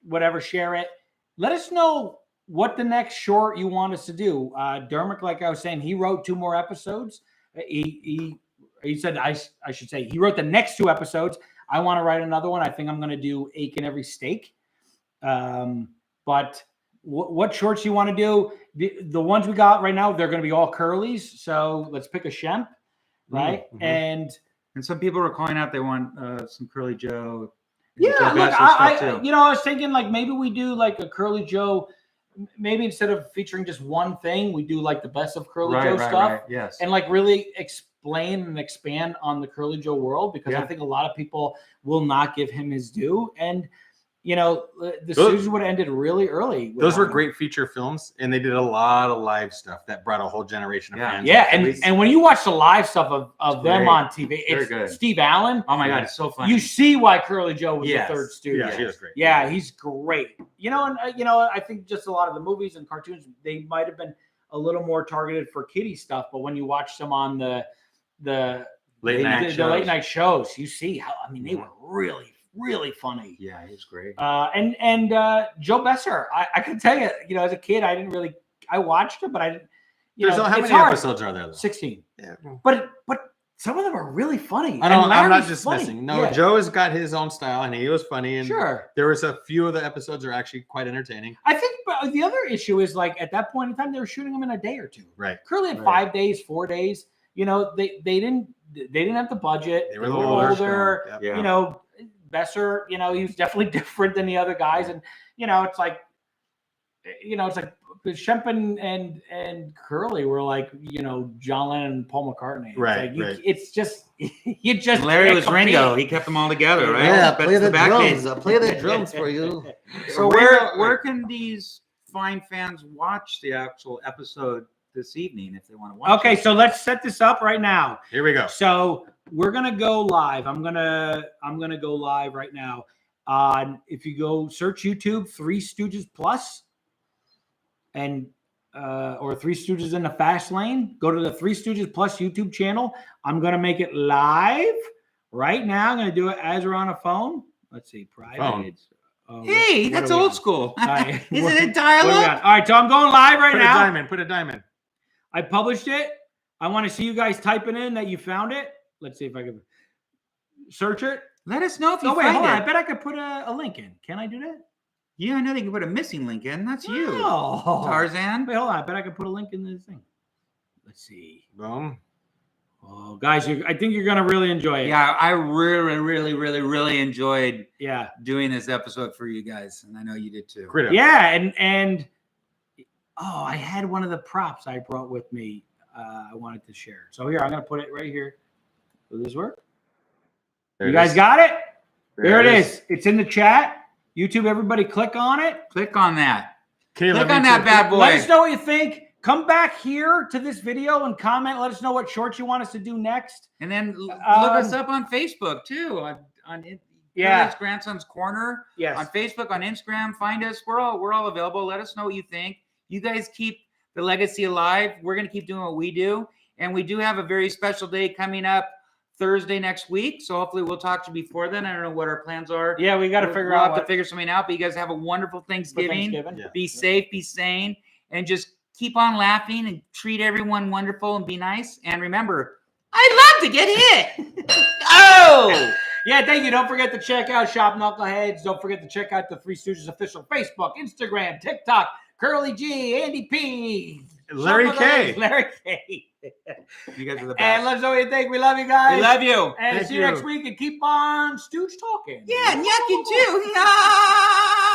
whatever, share it. Let us know what the next short you want us to do. Dermot, like I was saying, he wrote 2 more episodes. He said I should say he wrote the next 2 episodes. I want to write another one. I think I'm going to do Ache and Every Steak. But what shorts you want to do? The ones we got right now, they're going to be all curlies. So let's pick a Shemp, right? Mm-hmm. And some people were calling out they want some Curly Joe. Yeah, Joe look, Besser I stuff, too. I was thinking like maybe we do like a Curly Joe. Maybe instead of featuring just one thing, we do like the best of Curly Joe stuff. Right, yes. And like really explain and expand on the Curly Joe world, because I think a lot of people will not give him his due. And the Stooges would have ended really early. Those were great feature films, and they did a lot of live stuff that brought a whole generation of fans. Yeah, and when you watch the live stuff of them great. on TV, Very it's good. Steve Allen. Oh my God, it's so funny. You see why Curly Joe was Yes. the third Stooge. Yeah, she was great. Yeah, he's great. I think just a lot of the movies and cartoons, they might have been a little more targeted for kiddie stuff, but when you watch them on the Late night shows, you see how they were really, really funny. Yeah, he was great. And Joe Besser, I can tell you, as a kid, I watched it, but I didn't. How many episodes are there? Though? 16. Yeah. But some of them are really funny. I know, And I'm not Larry's dismissing. funny. No, Yeah. Joe has got his own style, and he was funny. And Sure. there was a few of the episodes are actually quite entertaining. I think the other issue is at that point in time, they were shooting them in a day or two. Right. Curly had 5 days, 4 days. They didn't have the budget. They were a little older. older. Yeah. Besser, he was definitely different than the other guys, and it's like Shemp and Curly were like John Lennon and Paul McCartney. Right, It's just you just Larry can't was compete. Ringo. He kept them all together, right? Yeah, That's play the back drums. days. I'll play the drums for you. So where can these fine fans watch the actual episode this evening if they want to watch? Okay, it? so let's set this up right now. Here we go. So we're gonna go live. I'm gonna go live right now. If you go search YouTube, Three Stooges Plus, and or Three Stooges in the Fast Lane, go to the Three Stooges Plus YouTube channel. I'm gonna make it live right now. I'm gonna do it as we're on a phone. Let's see, private. Hey, that's old school. Right. Is it a All dialogue? right, so I'm going live right now. Put a diamond. I published it. I want to see you guys typing in that you found it. Let's see if I can search it. Let us know if you Oh, wait, find hold on. it. I bet I could put a link in. Can I do that? Yeah, I know they can put a missing link in. That's you, Oh. Tarzan. Wait, hold on. I bet I could put a link in this thing. Let's see. Boom. Oh, guys, I think you're going to really enjoy it. Yeah, I really, really, really, really enjoyed Yeah. doing this episode for you guys, and I know you did too. Critter. Yeah. And I had one of the props I brought with me. I wanted to share. So here, I'm going to put it right here. Will this work? There You it guys is. got it? There it is. It's in the chat. YouTube, everybody click on it. Click on that. Caleb, Click on me that too. bad boy. Let us know what you think. Come back here to this video and comment. Let us know what shorts you want us to do next. And then look us up on Facebook too. On Yeah. It's Grandson's Corner. Yes. On Facebook, on Instagram, find us. We're all available. Let us know what you think. You guys keep the legacy alive. We're gonna keep doing what we do, and we do have a very special day coming up Thursday next week. So hopefully we'll talk to you before then. I don't know what our plans are. Yeah, we got to figure We'll out have to figure something out. But you guys have a wonderful Thanksgiving. Yeah. Be safe, be sane, and just keep on laughing and treat everyone wonderful and be nice. And remember, I'd love to get hit. Oh! Yeah, thank you. Don't forget to check out Shop Knuckleheads. Don't forget to check out the Three Stooges official Facebook, Instagram, TikTok, Curly G, Andy P, Larry K. Larry K. You guys are the best. And let us know what you think. We love you guys. We love you. And Thank see you you. next week. And keep on Stooge talking. Yeah, and yuck you too. Yeah.